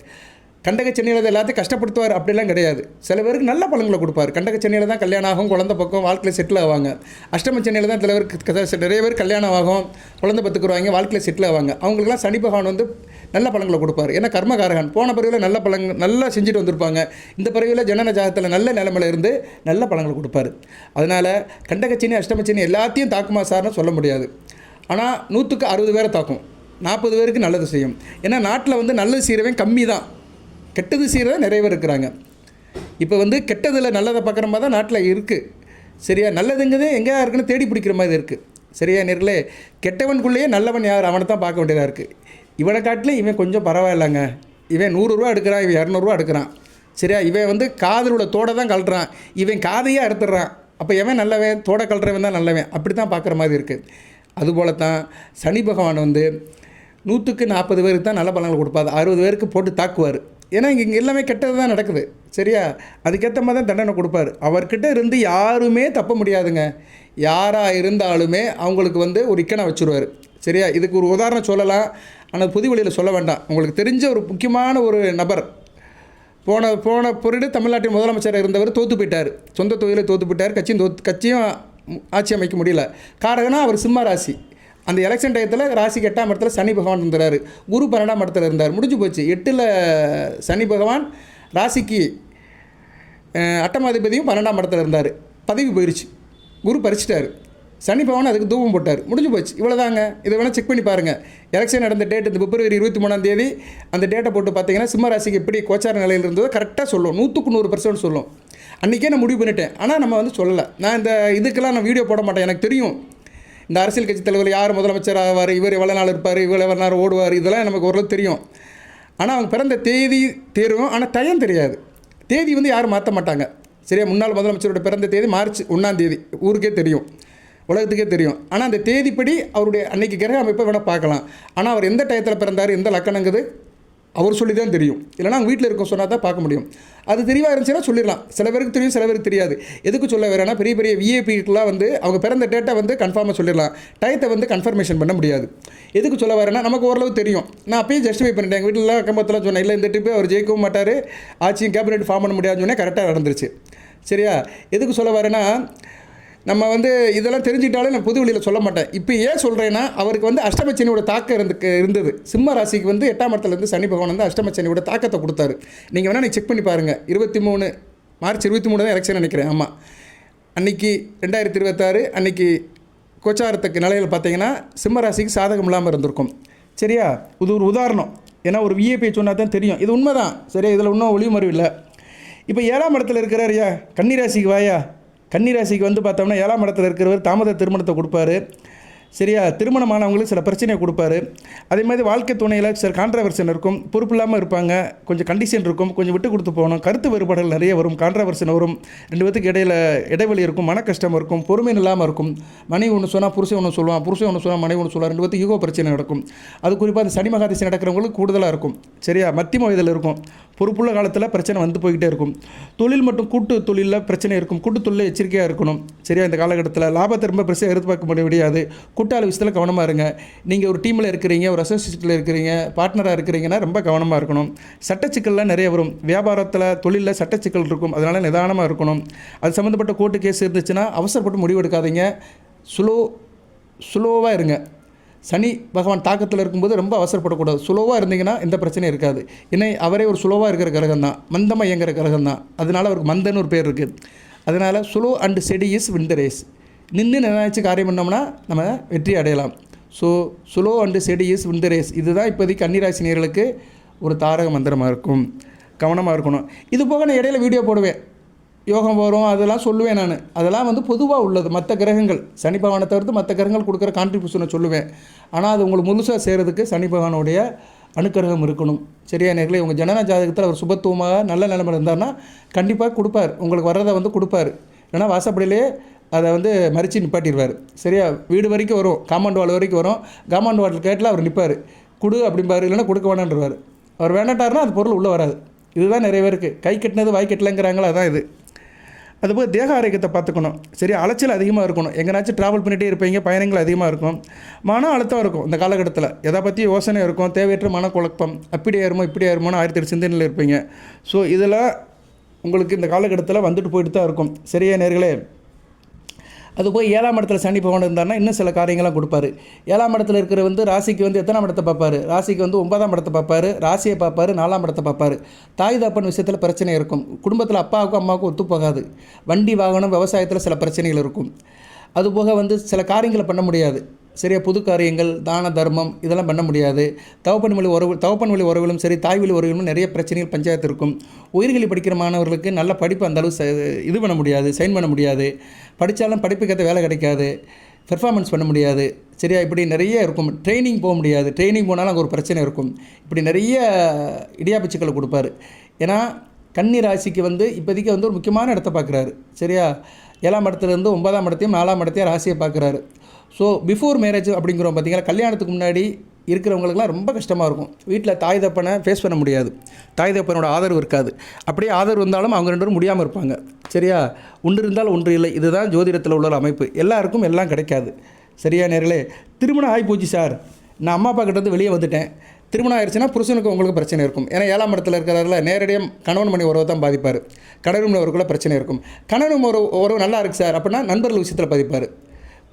கண்டக சென்னையில் எல்லாத்தையும் கஷ்டப்படுத்துவார் அப்படிலாம் கிடையாது. சில பேருக்கு நல்ல பலன்களை கொடுப்பார். கண்டக சென்னையில் தான் கல்யாணம் ஆகும், குழந்தை பக்கம் வாழ்க்கையில் செட்டில் ஆவாங்க. அஷ்டம சென்னையில் தான் நிறைய பேர் கல்யாணம் ஆகும், குழந்தை பத்துக்குருவாங்க, வாழ்க்கையில் செட்டில் ஆவாங்க. அவங்களுக்குலாம் சனி பகவான் வந்து நல்ல பலன்களை கொடுப்பார். ஏன்னா கர்மகாரகன். போன பிறவியில் நல்ல பலன்கள் நல்லா செஞ்சுட்டு வந்திருப்பாங்க. இந்த பிறவியில் ஜனன ஜாதகத்தில் நல்ல நிலைமையில் இருந்து நல்ல பலன்களை கொடுப்பார். அதனால் கண்டகச்சனி அஷ்டமச்சனி எல்லாத்தையும் தாக்குமா சார்னு சொல்ல முடியாது. ஆனால் 100க்கு 60 பேரை தாக்கும், 40 பேருக்கு நல்லது செய்யும். ஏன்னா நாட்டில் வந்து நல்லது செய்கிறவன் கம்மி தான், கெட்டது செய்கிறத நிறைய பேர் இருக்கிறாங்க. இப்போ வந்து கெட்டதில் நல்லதை பார்க்குற மாதிரி தான் நாட்டில் இருக்குது. சரியா, நல்லதுங்கிறது எங்கேயா இருக்குன்னு தேடி பிடிக்கிற மாதிரி இருக்குது. சரியா நேர்களே, கெட்டவனுக்குள்ளேயே நல்லவன் யார் அவனை தான் பார்க்க வேண்டியதாக இருக்குது. இவனை காட்டிலும் இவன் கொஞ்சம் பரவாயில்லைங்க, இவன் 100 ரூபா எடுக்கிறான், இவன் 200 ரூபா எடுக்கிறான். சரியா, இவன் வந்து காதலோட தோடை தான் கழட்டுறான், இவன் காதையே அறுத்துடுறான். அப்போ எவன் நல்லவன்? தோடை கழட்டுறவன் தான் நல்லவன். அப்படி தான் பார்க்குற மாதிரி இருக்குது. அதுபோல தான் சனி பகவான் வந்து 100க்கு 40 பேருக்கு தான் நல்ல பலன்கள் கொடுப்பாரு, 60 பேருக்கு போட்டு தாக்குவார். ஏன்னா இங்கே எல்லாமே கெட்டது தான் நடக்குது. சரியா? அதுக்கேற்ற மாதிரி தான் தண்டனை கொடுப்பாரு. அவர்கிட்ட இருந்து யாருமே தப்ப முடியாதுங்க. யாராக இருந்தாலுமே அவங்களுக்கு வந்து ஒரு இக்கனை வச்சுருவார். சரியா? இதுக்கு ஒரு உதாரணம் சொல்லலாம், ஆனால் பொது வழியில் சொல்ல வேண்டாம். உங்களுக்கு தெரிஞ்ச ஒரு முக்கியமான ஒரு நபர் போன பொருடு தமிழ்நாட்டின் முதலமைச்சராக இருந்தவர் தோற்று போயிட்டார். சொந்த தொகுதியில் தோற்று போயிட்டார். கட்சியும் ஆட்சி அமைக்க முடியல. காரணம்னா அவர் சிம்ம ராசி. அந்த எலெக்ஷன் டயத்தில் ராசிக்கு 8ஆம் இடத்துல சனி பகவான் இருந்தார். குரு 12ஆம் இடத்துல இருந்தார். முடிஞ்சு போச்சு. 8ல் சனி பகவான், ராசிக்கு 8ஆம் அதிபதியும் 12ஆம் இடத்துல இருந்தார். பதவி போயிடுச்சு. குரு பறிச்சிட்டார். சனி பகவான் அதுக்கு தூபம் போட்டார். முடிஞ்சு போச்சு. இவ்வளோதாங்க. இதை வேணால் செக் பண்ணி பாருங்கள். எலெக்ஷன் நடந்த டேட் இந்த பிப்ரவரி 23ஆம் தேதி அந்த டேட்டை போட்டு பார்த்தீங்கன்னா சிம்ம ராசிக்கு எப்படி கோச்சார நிலையில் இருந்ததோ கரெக்டாக சொல்லும். 100% சொல்லும். அன்றைக்கே நான் முடிவு பண்ணிட்டேன். ஆனால் நம்ம வந்து சொல்லலை. நான் இந்த இதுக்கெல்லாம் நான் வீடியோ போட மாட்டேன். எனக்கு தெரியும் இந்த அரசியல் கட்சி தலைவர் யார் முதலமைச்சர் ஆவார், இவர் எவ்வளோ நாள் இருப்பார், இவ்வளோ எவ்வளோ நேரம் ஓடுவார், இதெல்லாம் நமக்கு ஓரளவு தெரியும். ஆனால் அவங்க பிறந்த தேதி தெரியும், ஆனால் டைம் தெரியாது. தேதி வந்து யாரும் மாற்ற மாட்டாங்க. சரியா? முன்னாள் முதலமைச்சரோட பிறந்த தேதி மார்ச் 1ஆம் தேதி ஊருக்கே தெரியும், உலகத்துக்கே தெரியும். ஆனால் அந்த தேதிப்படி அவருடைய அன்னைக்கு கிரக அமைப்பை வேணால் பார்க்கலாம். ஆனால் அவர் எந்த டயத்தில் பிறந்தார், எந்த லக்கணங்குது அவர் சொல்லி தான் தெரியும். இல்லைனா அவங்க வீட்டில் இருக்க சொன்னால் தான் பார்க்க முடியும். அது தெளிவாக இருந்துச்சுன்னா சொல்லிடலாம். சில பேருக்கு தெரியும், சில பேருக்கு தெரியாது. எதுக்கு சொல்ல வரேன்னா, பெரிய பெரிய விஐபிக்கெலாம் வந்து அவங்க பிறந்த டேட்டை வந்து கன்ஃபார்மாக சொல்லிடலாம். டயத்தை வந்து கன்ஃபர்மேஷன் பண்ண முடியாது. எதுக்கு சொல்ல வரேன்னா, நமக்கு ஓரளவு தெரியும். நான் அப்பயே ஜஸ்டிஃபை பண்ணிட்டேன். எங்கள் வீட்டில் கம்பத்தில் சொன்னேன், இல்லை இந்த ட்ரிப்பு அவர் ஜெயிக்கவும் மாட்டார், ஆட்சியும் கேபினெட் ஃபார்ம் பண்ண முடியாதுன்னு சொன்னேன். கரெக்டாக நடந்துருச்சு. சரியா? எதுக்கு சொல்ல வரேன்னா, நம்ம வந்து இதெல்லாம் தெரிஞ்சுக்கிட்டாலே நான் பொது வழியில் சொல்ல மாட்டேன். இப்போ ஏன் சொல்கிறேன்னா, அவருக்கு வந்து அஷ்டமச்சனியோட தாக்கம் இருந்தது. சிம்ம ராசிக்கு வந்து 8ஆம் இடத்துலேருந்து சனி பகவான் வந்து அஷ்டமச்சனியோட தாக்கத்தை கொடுத்தாரு. நீங்கள் வேணால் செக் பண்ணி பாருங்கள். மார்ச் 23 தான் எலெக்ஷன் நினைக்கிறேன். ஆமாம், அன்றைக்கி 2026 அன்றைக்கி கோச்சாரத்துக்கு நிலையில் பார்த்தீங்கன்னா சிம்ம ராசிக்கு சாதகம் இல்லாமல் இருந்திருக்கும். சரியா? இது ஒரு உதாரணம். ஏன்னா ஒரு விஏபி சொன்னால் தான் தெரியும். இது உண்மை தான். சரியா? இதில் இன்னும் ஒளிமறைவு இல்லை. இப்போ 7ஆம் இடத்துல இருக்கிறார். ஐயா கன்னிராசிக்கு வாயா. கன்னிராசிக்கு வந்து பார்த்தோம்னா 7ஆம் இடத்துல இருக்கிறவர் தாமத திருமணத்தை கொடுப்பாரு. சரியா? திருமணமானவங்களுக்கு சில பிரச்சனையை கொடுப்பாரு. அதே மாதிரி வாழ்க்கை துணையில் சில கான்ட்ரவர்ஷன் இருக்கும். பொறுப்பு இல்லாமல் இருப்பாங்க. கொஞ்சம் கண்டிஷன் இருக்கும். கொஞ்சம் விட்டு கொடுத்து போகணும். கருத்து வேறுபாடுகள் நிறைய வரும். கான்ட்ரவர்ஷன் வரும். 2 பேத்துக்கு இடையில் இடைவெளி இருக்கும். மன கஷ்டம் இருக்கும். பொறுமை இல்லாமல் இருக்கும். மனைவி ஒன்று சொன்னால் புருஷன் ஒன்று சொல்லுவான். புருஷன் ஒன்று சொன்னால் மனைவி ஒன்று சொல்லுவார். 2 பேத்துக்கு ஈகோ பிரச்சனை நடக்கும். அது குறிப்பாக அந்த சனி மகாதிசை நடக்கிறவங்களுக்கு கூடுதலாக இருக்கும். சரியா? மத்திய வயதில் இருக்கும். பொறுப்புள்ள காலத்தில் பிரச்சனை வந்து போய்கிட்டே இருக்கும். தொழில் மற்றும் கூட்டு தொழிலில் பிரச்சனை இருக்கும். கூட்டு தொழிலில் எச்சரிக்கையாக இருக்கணும். சரியா? இந்த காலகட்டத்தில் லாபத்தை ரொம்ப பிரச்சனை எதிர்பார்க்க முடியாது. கூட்டாளி விஷயத்தில் கவனமாக இருங்க. நீங்கள் ஒரு டீமில் இருக்கிறீங்க, ஒரு அசோசியேட்டில் இருக்கிறீங்க, பார்ட்னராக இருக்கிறீங்கன்னா ரொம்ப கவனமாக இருக்கணும். சட்டச்சிக்கல்லாம் நிறைய வரும். வியாபாரத்தில் தொழிலில் சட்டச்சிக்கல் இருக்கும். அதனால் நிதானமாக இருக்கணும். அது சம்மந்தப்பட்ட கோர்ட்டு கேஸ் இருந்துச்சுன்னா அவசரப்பட்டு முடிவு எடுக்காதீங்க. ஸ்லோவாக இருங்க. சனி பகவான் தாக்கத்தில் இருக்கும்போது ரொம்ப அவசரப்படக்கூடாது. ஸ்லோவாக இருந்தீங்கன்னா எந்த பிரச்சனையும் இருக்காது. ஏன்னா அவரே ஒரு ஸ்லோவாக இருக்கிற கிரகம் தான். மந்தமாக இயங்குற கிரகம் தான். அதனால் அவருக்கு மந்தன்னு ஒரு பேர் இருக்குது. அதனால் slow and steady is win the race. நின்று நினைச்சு காரியம் பண்ணோம்னா நம்ம வெற்றி அடையலாம். So slow and steady is win the race. இதுதான் இப்போதைக்கு கன்னிராசி நேயர்களுக்கு ஒரு தாரக மந்திரமாக இருக்கும். கவனமாக இருக்கணும். இது போக நான் இடையில வீடியோ போடுவேன். யோகம் வரும், அதெல்லாம் சொல்லுவேன் நான். அதெல்லாம் வந்து பொதுவாக உள்ளது. மற்ற கிரகங்கள் சனி பகவானை தவிர்த்து மற்ற கிரகங்கள் கொடுக்குற கான்ட்ரிபியூஷனை சொல்லுவேன். ஆனால் அது உங்களுக்கு முழுசாக செய்கிறதுக்கு சனி பகவானுடைய அனுக்கிரகம் இருக்கணும். சரியா நேர்களே? உங்கள் ஜனன ஜாதகத்தில் அவர் சுபத்துவமாக நல்ல நிலைமையில் இருந்தார்னா கண்டிப்பாக கொடுப்பார். உங்களுக்கு வர்றதை வந்து கொடுப்பார். ஏன்னா வாசப்படியிலே அதை வந்து மறித்து நிப்பாட்டிடுவார். சரியா? வீடு வரைக்கும் வரும். காம்பவுண்ட் வால் வரைக்கும் வரும். காம்பவுண்ட் வால் கேட்டில் அவர் நிற்பார். கொடு அப்படிம்பார். இல்லைன்னா கொடுக்க வேணான்றவார். அவர் வேண்டாட்டாருன்னா அது பொருள் உள்ளே வராது. இதுதான் நிறைய பேருக்கு கை கட்டினது வாய் கட்டலைங்கிறாங்களோ அதான் இது. அதுபோல் தேக ஆரோக்கியத்தை பார்த்துக்கணும். சரி? அலைச்சல் அதிகமாக இருக்கணும். எங்கேனாச்சும் ட்ராவல் பண்ணிகிட்டே இருப்பீங்க. பயணங்கள் அதிகமாக இருக்கும். மன அழுத்தம் இருக்கும். இந்த காலகட்டத்தில் எதை பற்றி யோசனை இருக்கும். தேவையற்ற மனக்குழப்பம். அப்படி ஏறுமோ இப்படி ஏறுமோன்னு 1008 சிந்தனையில் இருப்பீங்க. ஸோ இதெல்லாம் உங்களுக்கு இந்த காலகட்டத்தில் வந்துட்டு போயிட்டு தான் இருக்கும். சரியா நேர்களே? அது போய் 7ஆம் இடத்துல சனி பகவான் இருந்தார்னா இன்னும் சில காரியங்கள்லாம் கொடுப்பாரு. 7ஆம் இடத்துல இருக்கிற வந்து ராசிக்கு வந்து எத்தனாம் இடத்தை பார்ப்பார்? ராசிக்கு வந்து 9ஆம் இடத்தை பார்ப்பார். ராசியை பார்ப்பார். 4ஆம் இடத்தை பார்ப்பார். தாய் தப்பன் விஷயத்தில் பிரச்சனை இருக்கும். குடும்பத்தில் அப்பாவுக்கும் அம்மாவுக்கும் ஒத்து போகாது. வண்டி வாகனம் விவசாயத்தில் சில பிரச்சனைகள் இருக்கும். அதுபோக வந்து சில காரியங்களை பண்ண முடியாது. சரியா? புது காரியங்கள், தான தர்மம் இதெல்லாம் பண்ண முடியாது. தகப்பன் வழி உறவுகளும் சரி, தாய் வழி உறவுகளும் நிறைய பிரச்சனைகள் பஞ்சாயத்து இருக்கும். உயிர்களை படிக்கிற மாணவர்களுக்கு நல்ல படிப்பு அந்தளவு இது பண்ண முடியாது, சைன் பண்ண முடியாது. படித்தாலும் படிப்புக்கேற்ற வேலை கிடைக்காது, பெர்ஃபார்மன்ஸ் பண்ண முடியாது. சரியா? இப்படி நிறைய இருக்கும். ட்ரைனிங் போக முடியாது. ட்ரைனிங் போனாலும் அங்கே ஒரு பிரச்சனை இருக்கும். இப்படி நிறைய இடியாப்பிச்சுக்களை கொடுப்பாரு. ஏன்னா கன்னி ராசிக்கு வந்து இப்போதைக்கு வந்து ஒரு முக்கியமான இடத்த பார்க்குறாரு. சரியா? 7ஆம் இடத்துலேருந்து 9ஆம் இடத்தையும் 4ஆம் இடத்தையும் ராசியை பார்க்குறாரு. ஸோ பிஃபோர் மேரேஜ் அப்படிங்கிறோம் பார்த்தீங்களா? கல்யாணத்துக்கு முன்னாடி இருக்கிறவங்களுக்குலாம் ரொம்ப கஷ்டமாக இருக்கும். வீட்டில் தாய் தப்பனை ஃபேஸ் பண்ண முடியாது, தாய் தப்பனோட ஆதரவு இருக்காது. அப்படியே ஆதரவு இருந்தாலும் அவங்க 2 பேரும் முடியாமல் இருப்பாங்க. சரியா? ஒன்று இருந்தால் ஒன்று இல்லை, இதுதான் ஜோதிடத்தில் உள்ள அமைப்பு. எல்லாருக்கும் எல்லாம் கிடைக்காது. சரியா நேர்களே? திருமணம் ஆகி போச்சு சார், நான் அம்மா அப்பா கிட்டேருந்து வெளியே வந்துட்டேன், திருமணம் ஆயிடுச்சுன்னா புருஷனுக்கு உங்களுக்கு பிரச்சனை இருக்கும். ஏன்னா 7ஆம் இடத்துல இருக்கிறதால நேரடியாக கணவன் மணி உறவை தான் பாதிப்பார். கணவன் மணி உறவுக்குள்ள பிரச்சனை இருக்கும். கணவன் உறவு நல்லா இருக்குது சார் அப்படின்னா நண்பர்கள் விஷயத்தில் பாதிப்பார்,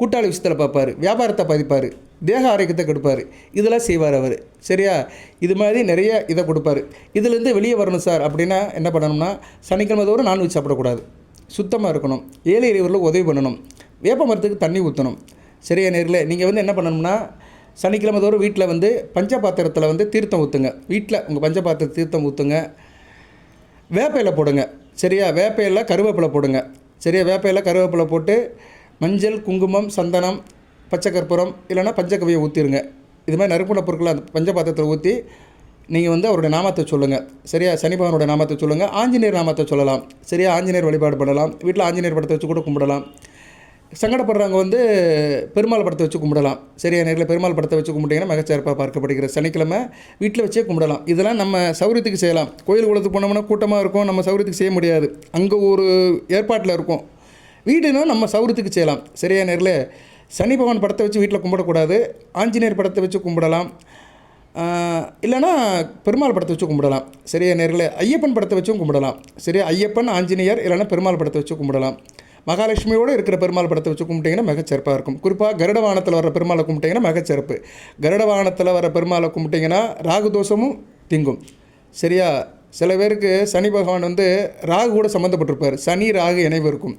கூட்டாளி விஷயத்தில் பார்ப்பார், வியாபாரத்தை பாதிப்பார், தேக ஆரோக்கியத்தை கொடுப்பார், இதெல்லாம் செய்வார் அவர். சரியா? இது மாதிரி நிறைய இதை கொடுப்பார். இதிலேருந்து வெளியே வரணும் சார் அப்படின்னா என்ன பண்ணணும்னா, சனிக்கிழமை தோறும் நான்வெஜ் சாப்பிடக்கூடாது, சுத்தமாக இருக்கணும், ஏழை எளியவர்களுக்கு உதவி பண்ணணும், வேப்ப மரத்துக்கு தண்ணி ஊற்றணும். சரியா நேரில்? நீங்கள் வந்து என்ன பண்ணணும்னா, சனிக்கிழமை தோறும் வீட்டில் வந்து பஞ்சபாத்திரத்தில் வந்து தீர்த்தம் ஊற்றுங்க. வீட்டில் உங்கள் பஞ்சபாத்திர தீர்த்தம் ஊற்றுங்க, வேப்பையில் போடுங்க. சரியா? வேப்பையில் கருவேப்பிலை போடுங்க. சரியா? வேப்பையில் கருவேப்பிலை போட்டு மஞ்சள், குங்குமம், சந்தனம், பச்சை கற்பூரம் இல்லைனா பஞ்சகவியை ஊற்றிடுங்க. இது மாதிரி நறுமண பொருட்களை அந்த பஞ்சபாத்திரத்தில் ஊற்றி நீங்கள் வந்து அவருடைய நாமத்தை சொல்லுங்கள். சரியா? சனி பகவானுடைய நாமத்தை சொல்லுங்கள். ஆஞ்சநேயர் நாமத்தை சொல்லலாம். சரியா? ஆஞ்சநேயர் வழிபாடு பண்ணலாம். வீட்டில் ஆஞ்சநேயர் படத்தை வச்சு கூட கும்பிடலாம். சங்கடப்படுறவங்க வந்து பெருமாள் படத்தை வச்சு கும்பிடலாம். சரியா நேரில்? பெருமாள் படத்தை வச்சு கும்பிட்டிங்கன்னா மிகச்சிறப்பாக பார்க்கப்படுகிற சனிக்கிழமை வீட்டில் வச்சே கும்பிடலாம். இதெல்லாம் நம்ம சௌரியத்துக்கு செய்யலாம். கோயில் குளத்துக்கு போனோம்னா கூட்டமாக இருக்கும், நம்ம சௌரியத்துக்கு செய்ய முடியாது, அங்கே ஒரு ஏற்பாட்டில் இருக்கும். வீடுனா நம்ம சௌரியத்துக்கு செய்யலாம். சரியா நேரில்? சனி பகவான் படத்தை வச்சு வீட்டில் கும்பிடக்கூடாது, ஆஞ்சநேயர் படத்தை வச்சு கும்பிடலாம், இல்லைனா பெருமாள் படத்தை வச்சு கும்பிடலாம். சரியா நேரில்? ஐயப்பன் படத்தை வச்சும் கும்பிடலாம். சரியா? ஐயப்பன், ஆஞ்சநேயர் இல்லைனா பெருமாள் படத்தை வச்சு கும்பிடலாம். மகாலட்சுமியோடு இருக்கிற பெருமாள் படத்தை வச்சு கும்பிட்டிங்கன்னா மிகச்சிறப்பாக இருக்கும். குறிப்பாக கருட வாகனத்தில் வர பெருமாளை கும்பிட்டிங்கன்னா மிகச்சிறப்பு. கருட வாகனத்தில் வர பெருமாளை கும்பிட்டிங்கன்னா ராகு தோஷமும் திங்கும். சரியா? சில பேருக்கு சனி பகவான் வந்து ராகு கூட சம்மந்தப்பட்டிருப்பார். சனி ராகு இணைவு இருக்கும்.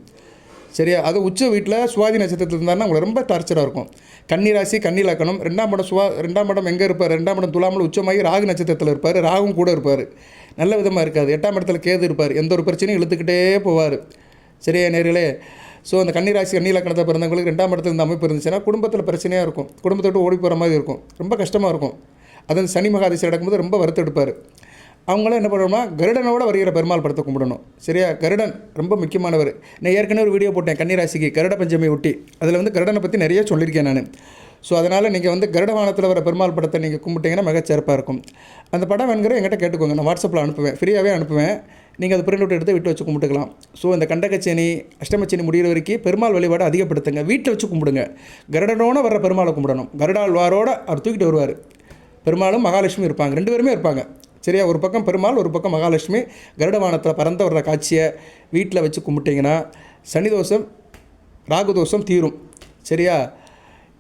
சரியா? அது உச்ச வீட்டில் சுவாதி நட்சத்திரத்தில் இருந்தாருன்னா உங்களுக்கு ரொம்ப டார்ச்சராக இருக்கும். கன்னி ராசி, கன்னி லக்கணம், 2ஆம் இடம் எங்கே இருப்பார்? 2ஆம் இடம் துலாமில் உச்சமாகி ராகு நட்சத்திரத்தில் இருப்பார். ராகும் கூட இருப்பார். நல்ல விதமாக இருக்காது. 8ஆம் இடத்துல கேது இருப்பார். எந்த ஒரு பிரச்சனையும் இழுத்துக்கிட்டே போவார். சரியா நேர்களே? ஸோ அந்த கன்னி ராசி, கன்னி லக்கணத்தை பிறந்தவங்களுக்கு 2ஆம் இடத்துல இந்த அமைப்பு இருந்துச்சுன்னா குடும்பத்தில் பிரச்சனையாக இருக்கும், குடும்பத்தை விட்டு ஓடி போகிற மாதிரி இருக்கும், ரொம்ப கஷ்டமாக இருக்கும். அது சனி மகாதிசை நடக்கும்போது ரொம்ப வருத்தெடுப்பார். அவங்களாம் என்ன பண்ணணும்னா கருடனோட வருகிற பெருமாள் படத்தை கும்பிடணும். சரியா? கருடன் ரொம்ப முக்கியமானவர். நான் ஏற்கனவே ஒரு வீடியோ போட்டேன் கன்னிராசிக்கு கருட பஞ்சமி ஒட்டி. அதில் வந்து கருடனை பற்றி நிறைய சொல்லியிருக்கேன் நான். ஸோ அதனால் நீங்கள் வந்து கருட வாகனத்தில் வர பெருமாள் படத்தை நீங்கள் கும்பிட்டிங்கன்னா மிகச்சிறப்பாக இருக்கும். அந்த படம் வேணுங்கிற என்கிட்ட கேட்டுக்கோங்க, நான் வாட்ஸ்அப்பில் அனுப்புவேன், ஃப்ரீயாகவே அனுப்புவேன். நீங்கள் அதை பிரிண்ட் அவுட் எடுத்து விட்டு வச்சு கும்பிட்டுக்கலாம். ஸோ இந்த கண்டகச்சேனி, அஷ்டமச்சேனி முடிகிற வரைக்கும் பெருமாள் வழிபாடு அதிகப்படுத்துங்க. வீட்டில் வச்சு கும்பிடுங்க. கருடனோட வர பெருமாளை கும்பிடணும். கருடாழ்வாரோட அவர் தூக்கிட்டு வருவார். பெருமாளும் மகாலட்சுமி இருப்பாங்க, 2 பேருமே இருப்பாங்க. சரியா? ஒரு பக்கம் பெருமாள், ஒரு பக்கம் மகாலட்சுமி கருட வாகனத்தில் பறந்து வர்ற காட்சியை வீட்டில் வச்சு கும்பிட்டிங்கன்னா சனி தோஷம், ராகு தோஷம் தீரும். சரியா?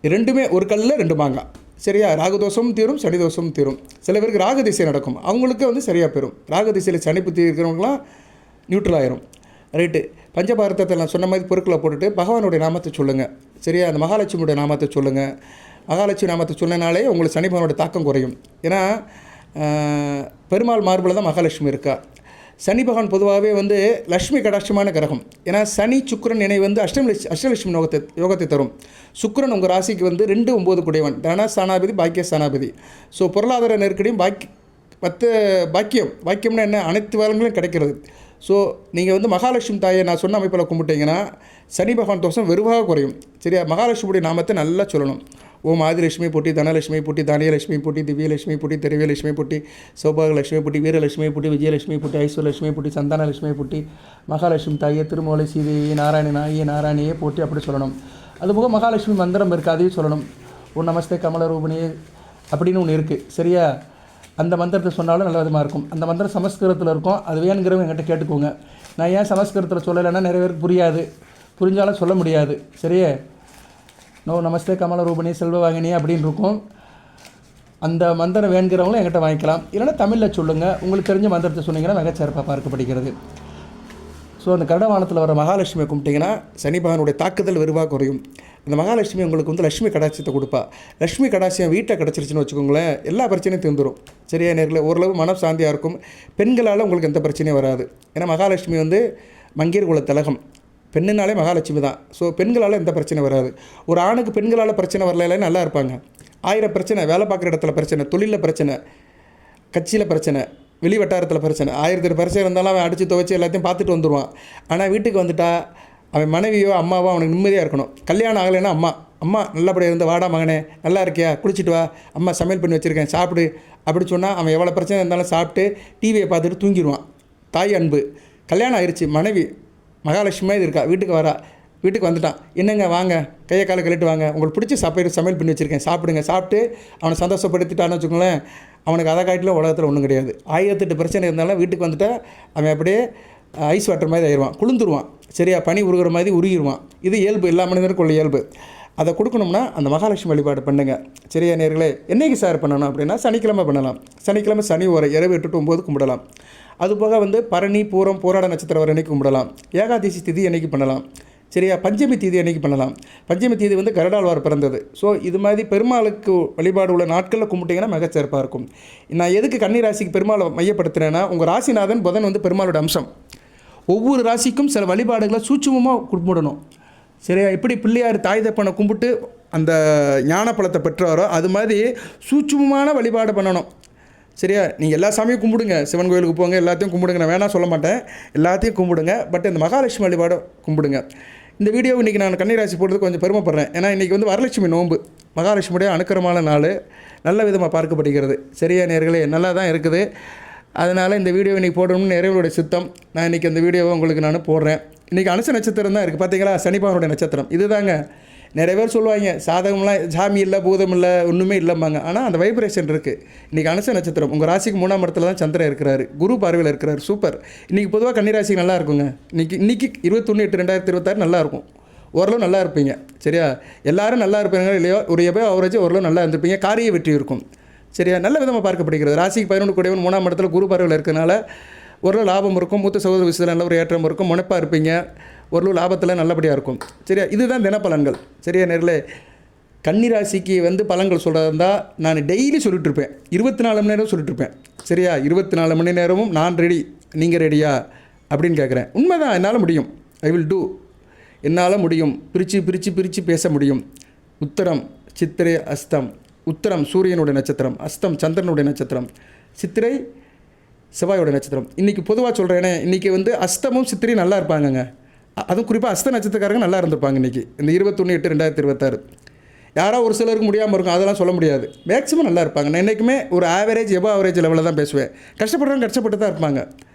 2மே ஒரு கல்லில் 2 மாங்காய். சரியா? ராகு தோஷமும் தீரும், சனி தோஷமும் தீரும். சில பேருக்கு ராகு திசை நடக்கும், அவங்களுக்கு வந்து சரியாக பெறும். ராகு திசையில் சனி புத்தி இருக்கிறவங்களாம் நியூட்ரல் ஆயிரும். ரைட்டு? பஞ்சபாரதத்தில் நான் சொன்ன மாதிரி பொருட்களை போட்டுட்டு பகவானுடைய நாமத்தை சொல்லுங்கள். சரியா? அந்த மகாலட்சுமியுடைய நாமத்தை சொல்லுங்கள். மகாலட்சுமி நாமத்தை சொன்னனாலே உங்களுக்கு சனி பகவானோட தாக்கம் குறையும். ஏன்னா பெருமாள் மார்பில் தான் மகாலட்சுமி இருக்கா. சனி பகவான் பொதுவாகவே வந்து லட்சுமி கடாட்சமான கிரகம். ஏன்னா சனி சுக்கிரன் இணை வந்து அஷ்டலட்சுமி யோகத்தை தரும். சுக்கிரன் உங்கள் ராசிக்கு வந்து 2, 9 குடையவன், தன ஸ்தானாபதி, பாக்கிய ஸ்தானாபதி. ஸோ பொருளாதார நெருக்கடியும் பாக்கியம்னா என்ன, அனைத்து வளங்களும் கிடைக்கிறது. ஸோ நீங்கள் வந்து மகாலட்சுமி தாயை நான் சொன்ன அமைப்பில் கும்பிட்டிங்கன்னா சனி பகவான் தோஷம் வெறுவாக குறையும். சரியா? மகாலட்சுமியுடைய நாமத்தை நல்லா சொல்லணும். ஓம் ஆதிலட்சுமி போட்டி, தனலட்சுமி போட்டி, தானியலட்சுமி போட்டி, திவ்யலட்சுமி போட்டி, திரவியலட்சுமி போட்டி, சௌபாகலட்சுமி போட்டி, வீரலட்சுமி போட்டி, விஜயலட்சுமி போட்டி, ஐஸ்வரலட்சுமி போட்டி, சந்தானலட்சுமி போட்டி, மகாலட்சுமி தாயை, திருமலை சீதையை, நாராயணியே போட்டி அப்படி சொல்லணும். அதுபோக மகாலட்சுமி மந்திரம் இருக்குது, அதையும் சொல்லணும். ஓ நமஸ்தே கமலரூபிணியே அப்படின்னு ஒன்று இருக்குது. சரியா? அந்த மந்திரத்தை சொன்னாலும் நல்ல விதமாக இருக்கும். அந்த மந்திரம் சமஸ்கிருதத்தில் இருக்கும், அது வேணுங்கிறவங்க என்கிட்ட கேட்டுக்கோங்க. நான் ஏன் சமஸ்கிருதத்தில் சொல்லலைன்னா நிறைய பேருக்கு புரியாது, புரிஞ்சாலும் சொல்ல முடியாது. சரியே? நோ நமஸ்தே கமலரூபிணி செல்வவாகினி அப்படின்னு இருக்கும். அந்த மந்திரம் வேணுங்கிறவங்களும் என்கிட்ட வாங்கிக்கலாம். இல்லைனா தமிழில் சொல்லுங்கள். உங்களுக்கு தெரிஞ்ச மந்திரத்தை சொன்னீங்கன்னா மிகச்சிறப்பாக பார்க்கப்படுகிறது. ஸோ அந்த கருடவானத்தில் வர மகாலட்சுமியை கும்பிட்டிங்கன்னா சனி பகவானுடைய தாக்குதல் வெறுவாக குறையும். அந்த மகாலட்சுமி உங்களுக்கு வந்து லட்சுமி கடாட்சியத்தை கொடுப்பா. லட்சுமி கடாட்சியம் வீட்டை கிடச்சிருச்சுன்னு வச்சுக்கோங்களேன், எல்லா பிரச்சனையும் தீர்ந்துடும். சரியா நேரில்? ஓரளவு மன சாந்தியாக இருக்கும். பெண்களால் உங்களுக்கு எந்த பிரச்சனையும் வராது. ஏன்னா மகாலட்சுமி வந்து மங்கீர் குல திலகம், பெண்ணுனாலே மகாலட்சுமி தான். ஸோ பெண்களால் எந்த பிரச்சனை வராது. ஒரு ஆணுக்கு பெண்களால் பிரச்சனை வரல நல்லா இருப்பாங்க. 1000 பிரச்சனை, வேலை பார்க்குற இடத்துல பிரச்சனை, தொழிலில் பிரச்சனை, கட்சியில் பிரச்சனை, வெளி வட்டாரத்தில் பிரச்சனை, 1000 பிரச்சனை இருந்தாலும் அவன் அடித்து துவைச்சி எல்லாத்தையும் பார்த்துட்டு வந்துடுவான். ஆனால் வீட்டுக்கு வந்துட்டா அவன் மனைவியோ அம்மாவோ அவனுக்கு நிம்மதியாக இருக்கணும். கல்யாணம் ஆகலைன்னா அம்மா அம்மா நல்லபடியாக இருந்து வாடா மகனே, நல்லா இருக்கியா, குளிச்சுட்டு வா, அம்மா சமையல் பண்ணி வச்சுருக்கேன் சாப்பிடு அப்படி சொன்னால் அவன் எவ்வளோ பிரச்சனை இருந்தாலும் சாப்பிட்டு டிவியை பார்த்துட்டு தூங்கிடுவான். தாய் அன்பு. கல்யாணம் ஆயிடுச்சு, மனைவி மகாலட்சுமியாக இது இருக்கா, வீட்டுக்கு வரா, வீட்டுக்கு வந்துட்டான், என்னங்க வாங்க கையை காலை கழிட்டு வாங்க, உங்களுக்கு பிடிச்ச சமையல் பண்ணி வச்சுருக்கேன் சாப்பிடுங்க, சாப்பிட்டு அவனை சந்தோஷப்படுத்திட்டான்னு வச்சுக்கோங்களேன், அவனுக்கு அதை காட்டிலும் உலகத்தில் ஒன்றும் கிடையாது. 1008 பிரச்சனை இருந்தாலும் வீட்டுக்கு வந்துட்டால் அவன் அப்படியே ஐஸ் வாட்டர் மாதிரி ஆயிடுவான், குளிந்துருவான். சரியா, பனி உருகிற மாதிரி உருகிடுவான். இது இயல்பு, எல்லா மனிதருக்கும் உள்ள இயல்பு. அதை கொடுக்கணும்னா அந்த மகாலட்சுமி வழிபாடு பண்ணுங்கள். சரியா நேர்களே, என்றைக்கு சார் பண்ணணும் அப்படின்னா சனிக்கிழமை பண்ணலாம். சனிக்கிழமை சனி ஓரை இரவு 8 to 9 கும்பிடலாம். அதுபோக பரணி, பூரம், போராட நட்சத்திரம் வர அன்றைக்கி கும்பிடலாம். ஏகாதசி திதி அன்றைக்கி பண்ணலாம். சரியா, பஞ்சமி தீதி அன்றைக்கி பண்ணலாம். பஞ்சமி தீதி கருடாழ்வார் பிறந்தது. ஸோ இது மாதிரி பெருமாளுக்கு வழிபாடு உள்ள நாட்களில் கும்பிட்டிங்கன்னா மிகச்சிறப்பாக இருக்கும். நான் எதுக்கு கன்னி ராசிக்கு பெருமாளை மையப்படுத்துகிறேன்னா, உங்கள் ராசிநாதன் புதன் பெருமாளோட அம்சம். ஒவ்வொரு ராசிக்கும் சில வழிபாடுகளை சூட்சுமமாக கும்பிடணும். சரியா, எப்படி பிள்ளையார் தாய் தப்பனை கும்பிட்டு அந்த ஞான பழத்தை பெற்றாரோ அது மாதிரி சூட்சுமமான வழிபாடு பண்ணணும். சரியா, நீங்கள் எல்லா சாமியும் கும்பிடுங்க, சிவன் கோயிலுக்கு போங்க, எல்லாத்தையும் கும்பிடுங்க, நான் வேணால் சொல்ல மாட்டேன், எல்லாத்தையும் கும்பிடுங்க. பட் இந்த மகாலட்சுமி வழிபாடு கும்பிடுங்க. இந்த வீடியோ இன்றைக்கி நான் கன்னிராசி போடுறதுக்கு கொஞ்சம் பெருமைப்படுறேன். ஏன்னா இன்றைக்கி வரலட்சுமி நோன்பு, மகாலட்சுமியுடைய அனுக்கிரமான நாள், நல்ல விதமாக பார்க்கப்படுகிறது. சரியா நேர்களே, நல்லா தான் இருக்குது. அதனால் இந்த வீடியோ இன்றைக்கி போடணும்னு இறைவனுடைய சித்தம். நான் இன்றைக்கி அந்த வீடியோவை உங்களுக்கு நான் போடுறேன். இன்றைக்கி அனுச நட்சத்திரம் தான் இருக்குது, பார்த்தீங்களா, சனிபகவானுடைய நட்சத்திரம் இதுதாங்க. நிறைய பேர் சொல்லுவாங்க சாதகம்லாம் சாமி இல்லை, பூதம் இல்லை, ஒன்றுமே இல்லைம்பாங்க. ஆனால் அந்த வைப்ரேஷன் இருக்குது. இன்றைக்கி அனுச நட்சத்திரம், உங்கள் ராசிக்கு 3ஆம் இடத்துல தான் சந்திரன் இருக்கிறாரு, குரு பார்வையில் இருக்கிறார். சூப்பர். இன்றைக்கி பொதுவாக கன்னிராசிக்கு நல்லா இருக்குங்க. இன்றைக்கி 21/8/2026 நல்லாயிருக்கும், ஓரளவு நல்லா இருப்பீங்க. சரியா, எல்லோரும் நல்லா இருப்பீங்க இல்லையோ, ஒரு எப்போ அவரேஜ் ஓரளவு நல்லா இருந்திருப்பீங்க. காரிய வெற்றி இருக்கும். சரியா, நல்ல விதமாக பார்க்கப்படுகிறது. ராசிக்கு 11 கூடியவன் 3ஆம் இடத்துல குரு பார்வையில் இருக்கிறனால ஓரளவு லாபம் இருக்கும். மூத்த சகோதர விஷயத்தில் நல்ல ஒரு ஏற்றம் இருக்கும். முனைப்பாக இருப்பீங்க, ஓரளவு லாபத்தில் நல்லபடியாக இருக்கும். சரியா, இதுதான் தினப்பலன்கள். சரியா நேர்களே, கன்னிராசிக்கு பலன்கள் சொல்கிறதா இருந்தால் நான் டெய்லி சொல்லிட்டுருப்பேன், 24 மணி நேரம் சொல்லிட்டுருப்பேன். சரியா, 24 மணி நேரமும் நான் ரெடி, நீங்கள் ரெடியா அப்படின்னு கேட்குறேன். உண்மைதான், என்னால் முடியும், ஐ வில் டூ, என்னால் முடியும். பிரித்து பேச முடியும். உத்தரம் சித்திரை அஸ்தம். உத்தரம் சூரியனுடைய நட்சத்திரம், அஸ்தம் சந்திரனுடைய நட்சத்திரம், சித்திரை செவ்வாயோட நட்சத்திரம். இன்றைக்கி பொதுவாக சொல்கிறேனே, இன்றைக்கி அஸ்தமும் சித்திரையும் நல்லா இருப்பாங்கங்க. அதுவும் குறிப்பாக அஸ்த நட்சத்திரக்காரங்க நல்லா இருந்திருப்பாங்க இன்றைக்கி, இந்த 21/8/2026. யாரோ ஒரு சிலருக்கு முடியாமல் இருக்கும், அதெல்லாம் சொல்ல முடியாது. மேக்ஸிமம் நல்லா இருப்பாங்க. நான் என்றைக்குமே ஒரு ஆவரேஜ் ஆவரேஜ் லெவலில் தான் பேசுவேன். கஷ்டப்படுறவங்க கஷ்டப்பட்டு தான் இருப்பாங்க.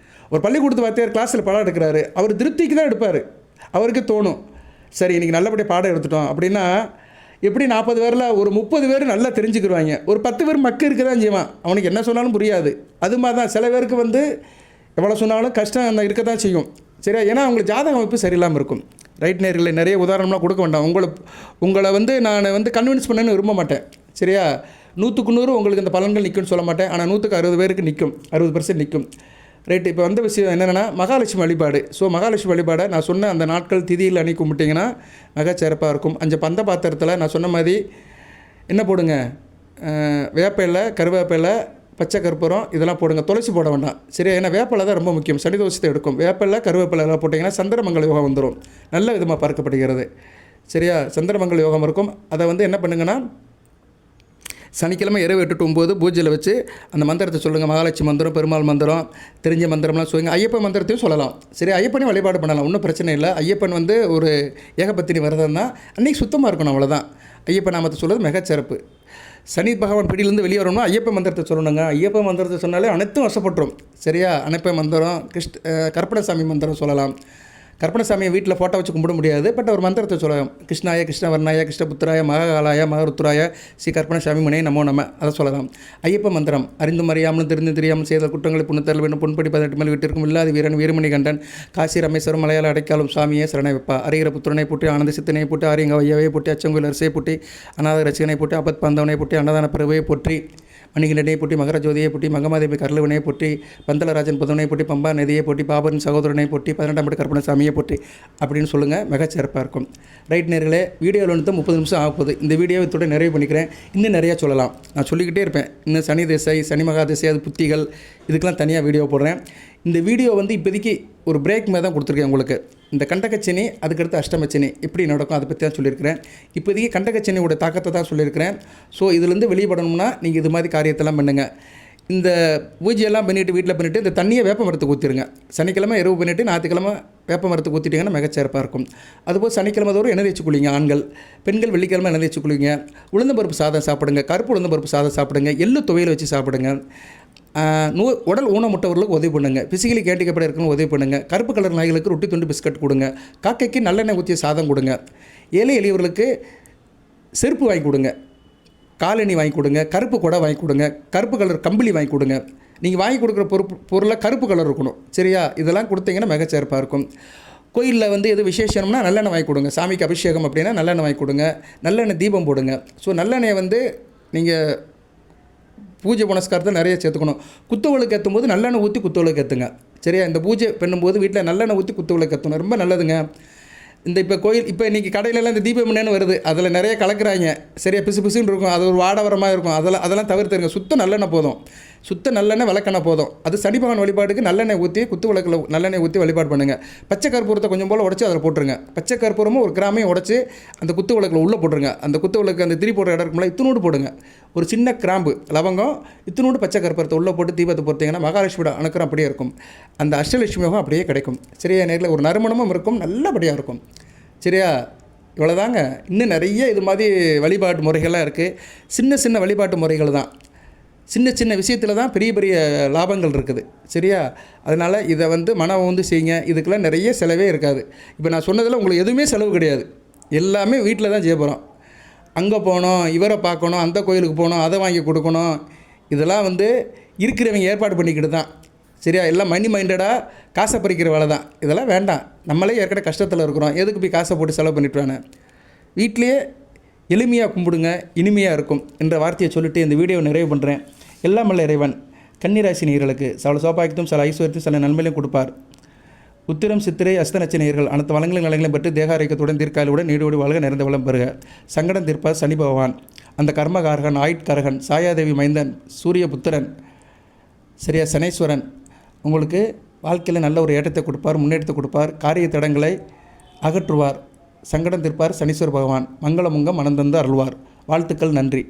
ஒரு பள்ளிக்கூடத்து வாத்தியார் கிளாஸில் பாடம் எடுக்கிறாரு, அவர் திருப்திக்கு தான் எடுப்பார். அவருக்கு தோணும், சரி இன்றைக்கி நல்லபடியாக பாடம் எடுத்துட்டோம் அப்படின்னா, எப்படி 40 பேரில் ஒரு 30 பேர் நல்லா தெரிஞ்சுக்கிடுவாங்க. ஒரு 10 பேர் மக்கு இருக்க தான் செய்வான், அவனுக்கு என்ன சொன்னாலும் புரியாது. அது மாதிரி தான் சில பேருக்கு எவ்வளோ சொன்னாலும் கஷ்டம் இருக்க தான் செய்யும். சரியா, ஏன்னா அவங்களுக்கு ஜாதக அமைப்பு சரியில்லாமல் இருக்கும். ரைட் நேரில் நிறைய உதாரணம்லாம் கொடுக்க வேண்டாம். உங்களை நான் கன்வின்ஸ் பண்ணணும்னு விரும்ப மாட்டேன். சரியா, 100க்கு 100 உங்களுக்கு இந்த பலன்கள் நிற்கும்னு சொல்ல மாட்டேன். ஆனால் 100க்கு 60 பேருக்கு நிற்கும், 60% நிற்கும். ரைட்டு, இப்போ விஷயம் என்னென்னா மகாலட்சுமி வழிபாடு. ஸோ மகாலட்சுமி வழிபாடை நான் சொன்ன அந்த நாட்கள் திதியில் அன்றைக்கி கும்பிட்டிங்கன்னா மிக சிறப்பாக இருக்கும். அந்த பந்த பாத்திரத்தில் நான் சொன்ன மாதிரி என்ன போடுங்க, வேப்பையில், கருவேப்பிலை, பச்சை கற்பூரம் இதெல்லாம் போடுங்க. துளசி போட வேண்டாம். சரியா, ஏன்னா வேப்பிலை தான் ரொம்ப முக்கியம், சனி தோஷத்தை எடுக்கும். வேப்பிலை, கருவேப்பிலை எல்லாம் போட்டிங்கன்னா சந்திரமங்கல யோகம் வந்துடும், நல்ல விதமாக பார்க்கப்படுகிறது. சரியா, சந்திரமங்கல யோகம் இருக்கும். அதை என்ன பண்ணுங்கன்னா, சனிக்கிழமை இரவு 8 to 9 பூஜையில் வச்சு அந்த மந்திரத்தை சொல்லுங்கள். மகாலட்சுமி மந்திரம், பெருமாள் மந்திரம், தெரிஞ்ச மந்திரம்லாம் சொல்லுங்கள். ஐயப்பன் மந்திரத்தையும் சொல்லலாம். சரி, ஐயப்பனையும் வழிபாடு பண்ணலாம், ஒன்றும் பிரச்சனை இல்லை. ஐயப்பன் ஒரு ஏகபத்தினி விரதம் தான், அன்றைக்கி சுத்தமாக இருக்கணும், அவ்வளோதான். ஐயப்பன் நாமத்தை சொல்கிறது மிகச்சிறப்பு. சனி பகவான் பிடியிலேருந்து வெளியே வரணும்னா ஐயப்ப மந்திரத்தை சொல்லணுங்க. ஐயப்ப மந்திரத்தை சொன்னாலே அனைத்தும் வசப்பட்டுரும். சரியா, அனைப்ப மந்திரம், கற்பனசாமி மந்திரம் சொல்லலாம். கற்பனசாமியை வீட்டில் ஃபோட்டோ வச்சு கும்பிட முடியாது, பட் அவர் மந்திரத்தை சொல்லலாம். கிருஷ்ணாய, கிருஷ்ணவர்ணாய, கிருஷ்ணபுத்திராய, மகாகாலாய, மகருத்ராய, ஸ்ரீ கற்பனசாமி முனை நமோ நம, அதை சொல்லலாம். ஐயப்ப மந்திரம், அறிந்தும் அறியாமலும் தெரிந்து தெரியாமல் செய்த குற்றங்களை புண்ணத்தல் வேண்டும், பொன்படி 18 மேல் வீட்டிற்கும் இல்லாத வீரன் வீரமணி கண்டன், காசி ரமேஸ்வரம் மலையாள அடைக்காலும் சாமியே சரணை வைப்பா, அறிகிற புத்திரனை போட்டி, ஆனந்த சித்தனை போட்டி, ஆரியங்க வையவை போட்டி, அச்சங்குயில் அரசை போட்டி, அநாத ரசிகனை போட்டி, அப்பத் பந்தவனை போட்டி, அன்னதான பறவையை போற்றி, மணிகண்டனை போட்டி, மகர ஜோதியை போட்டி, மங்கமாதேவி கர்லவனை போட்டி, பந்தலராஜன் புதவனை போட்டி, பம்பா நதியை போட்டி, பாபரின் சகோதரனை போட்டி, 18ஆம் படி கற்பனசாமியை போட்டி அப்படின்னு சொல்லுங்கள். மிகச்சிறப்பாக இருக்கும். ரைட் நேர்களே, வீடியோவில் 30 நிமிஷம் ஆகப்போகுது. இந்த வீடியோவை இதோட நிறைவு பண்ணிக்கிறேன். இன்னும் நிறையா சொல்லலாம், நான் சொல்லிக்கிட்டே இருப்பேன். இன்னும் சனி திசை, சனி மகா திசை, அது புத்திகள், இதுக்கெல்லாம் தனியாக வீடியோ போடுறேன். இந்த வீடியோ இப்போதைக்கு ஒரு பிரேக் மாதிரி தான் கொடுத்துருக்கேன் உங்களுக்கு. இந்த கண்டகச்சனி, அதுக்கடுத்து அஷ்டமச்சனி எப்படி நடக்கும் அதை பற்றி தான் சொல்லியிருக்கிறேன். இப்போதைக்கு கண்டகச்சனியோட தாக்கத்தை தான் சொல்லியிருக்கிறேன். ஸோ இதுலேருந்து வெளிப்படணும்னா நீங்கள் இது மாதிரி காரியத்தெல்லாம் பண்ணுங்கள். இந்த பூஜையெல்லாம் பண்ணிவிட்டு வீட்டில் பண்ணிவிட்டு இந்த தண்ணியை வேப்ப மரத்துக்கு ஊற்றிடுங்க. சனிக்கிழமை இரவு பண்ணிவிட்டு ஞாயிற்றுக்கிழமை வேப்ப மரத்துக்கு ஊற்றிட்டிங்கன்னா மிகச்சிறப்பாக இருக்கும். அதுபோல் சனிக்கிழமை தோறும் எண்ணெய் தேய்ச்சி குளிங்க ஆண்கள். பெண்கள் வெள்ளிக்கிழமை எண்ணெய் தேய்ச்சி குளிங்க. உளுந்தம்பருப்பு சாதம் சாப்பிடுங்க. கருப்பு உளுந்தம்பருப்பு சாதம் சாப்பிடுங்க. எள்ளு துவையல் வச்சு சாப்பிடுங்க. உடல் ஊனமுட்டவர்களுக்கு உதவி பண்ணுங்கள். பிசிக்கலி கேண்டிகேப்படாக இருக்கணும் உதவி பண்ணுங்கள். கருப்பு கலர் நாய்களுக்கு ரொட்டி துண்டு பிஸ்கட் கொடுங்க. காக்கைக்கு நல்லெண்ணெய் ஊற்றிய சாதம் கொடுங்க. ஏழை எளியவர்களுக்கு செருப்பு வாங்கி கொடுங்க. காலணி வாங்கி கொடுங்க. கருப்பு கொடை வாங்கி கொடுங்க. கருப்பு கலர் கம்பளி வாங்கி கொடுங்க. நீங்கள் வாங்கி கொடுக்குற பொருளில் கருப்பு கலர் இருக்கணும். சரியா? இதெல்லாம் கொடுத்தீங்கன்னா மிகச்சிறப்பாக இருக்கும். கோயிலில் வந்து எது விசேஷம்னா நல்லெண்ணெய் வாங்கி கொடுங்க. சாமிக்கு அபிஷேகம் அப்படின்னா நல்லெண்ணெய் வாங்கி கொடுங்க. நல்லெண்ணெய் தீபம் போடுங்க. ஸோ நல்லெண்ணெயை வந்து நீங்கள் பூஜை புனஸ்காரத்தை நிறைய சேர்த்துக்கணும். குத்துவிளக்கு ஏற்றும் போது நல்லெண்ணெய் ஊற்றி குத்துவிளக்கு ஏற்றுங்க. சரியா? இந்த பூஜை பண்ணும்போது வீட்டில் நல்லெண்ணெய் ஊற்றி குத்துவிளக்கு ஏற்றணும். ரொம்ப நல்லதுங்க. இந்த இப்போ கோயில் இப்போ இன்றைக்கி கடையிலலாம் இந்த தீபம் எண்ணெய்னு வருது. அதில் நிறைய கலக்குறாங்க. சரியா? பிசு பிசுன்னு இருக்கும். அது ஒரு வாடவரமாக இருக்கும். அதெல்லாம் தவிர்த்துருங்க. சுத்த நல்லெண்ணெய் போதும். சுத்த நல்லெண்ணெய் விளக்கெண்ணெய் போதும். அது சனி பகவான் வழிபாட்டுக்கு நல்லெண்ணெய் ஊற்றி குத்து விளக்கில் நல்லெண்ணெய் ஊற்றி வழிபாடு பண்ணுங்கள். பச்சை கற்பூரத்தை கொஞ்சம் போல் உடச்சி அதில் போட்டுருங்க. பச்சை கற்பூரமும் ஒரு கிராமையும் உடச்சி அந்த குத்து விளக்கில் உள்ளே போட்டுருங்க. அந்த குத்து விளக்கு அந்த திரி போடுற இடம் இருக்கும்ல, இத்தினூடு போடுங்க. ஒரு சின்ன கிராம்பு லவங்கம் இத்தினூடு பச்சை கற்பூரத்தை உள்ளே போட்டு தீபத்தை பொறுத்தீங்கன்னா மகாலட்சுமியோட அனுக்கிறம் அப்படியே இருக்கும். அந்த அஷ்டலட்சுமியோகம் அப்படியே கிடைக்கும். சரியா? நேரில் ஒரு நறுமணமும் இருக்கும். நல்லபடியாக இருக்கும். சரியா? இவ்வளோதாங்க. இன்னும் நிறைய இது மாதிரி வழிபாட்டு முறைகள்லாம் இருக்குது. சின்ன சின்ன வழிபாட்டு முறைகள் தான். சின்ன சின்ன விஷயத்தில் தான் பெரிய பெரிய லாபங்கள் இருக்குது. சரியா? அதனால் இதை வந்து மனம் வந்து செய்யுங்க. இதுக்கெல்லாம் நிறைய செலவே இருக்காது. இப்போ நான் சொன்னதில் உங்களுக்கு எதுவுமே செலவு கிடையாது. எல்லாமே வீட்டில் தான் செய்ய போகிறோம். அங்கே போகணும், இவரை பார்க்கணும், அந்த கோயிலுக்கு போகணும், அதை வாங்கி கொடுக்கணும், இதெல்லாம் வந்து இருக்கிறவங்க ஏற்பாடு பண்ணிக்கிட்டு தான். சரியா? எல்லாம் மணி மைண்டடாக காசை பறிக்கிற வேலை தான். இதெல்லாம் வேண்டாம். நம்மளே ஏற்கனவே கஷ்டத்தில் இருக்கிறோம். எதுக்கு போய் காசை போட்டு செலவு பண்ணிட்டுவானே? வீட்டிலேயே எளிமையாக கும்பிடுங்க, இனிமையாக இருக்கும் என்ற வார்த்தையை சொல்லிவிட்டு இந்த வீடியோவை நிறைவு பண்ணுறேன். எல்லாம் வல்ல இறைவன் கன்னிராசி நேயர்களுக்கு சில சோபாக்கியத்தும் சில ஐஸ்வர்யத்தையும் சில நன்மையிலையும் கொடுப்பார். உத்திரம் சித்திரை அஸ்த நட்ச நேயர்கள் அனைத்து வளங்களும் நலங்களையும் பெற்று தேக ஆரோக்கியத்துடன் தீர்க்காலுடன் நீடோடி வாழ்க நிறைந்த வளம் பெறுக. சங்கடம் தீர்ப்பார் சனி பகவான், அந்த கர்மகாரகன், ஆயுட்காரகன், சாயாதேவி மைந்தன், சூரிய புத்திரன், சரியா சனீஸ்வரன் உங்களுக்கு வாழ்க்கையில் நல்ல ஒரு ஏற்றத்தை கொடுப்பார், முன்னேற்றத்தை கொடுப்பார். காரிய தடங்களை அகற்றுவார். சங்கடம் தீர்ப்பார் சனீஸ்வர பகவான். மங்களமுங்கம் மனந்தந்து அருள்வார். வாழ்த்துக்கள். நன்றி.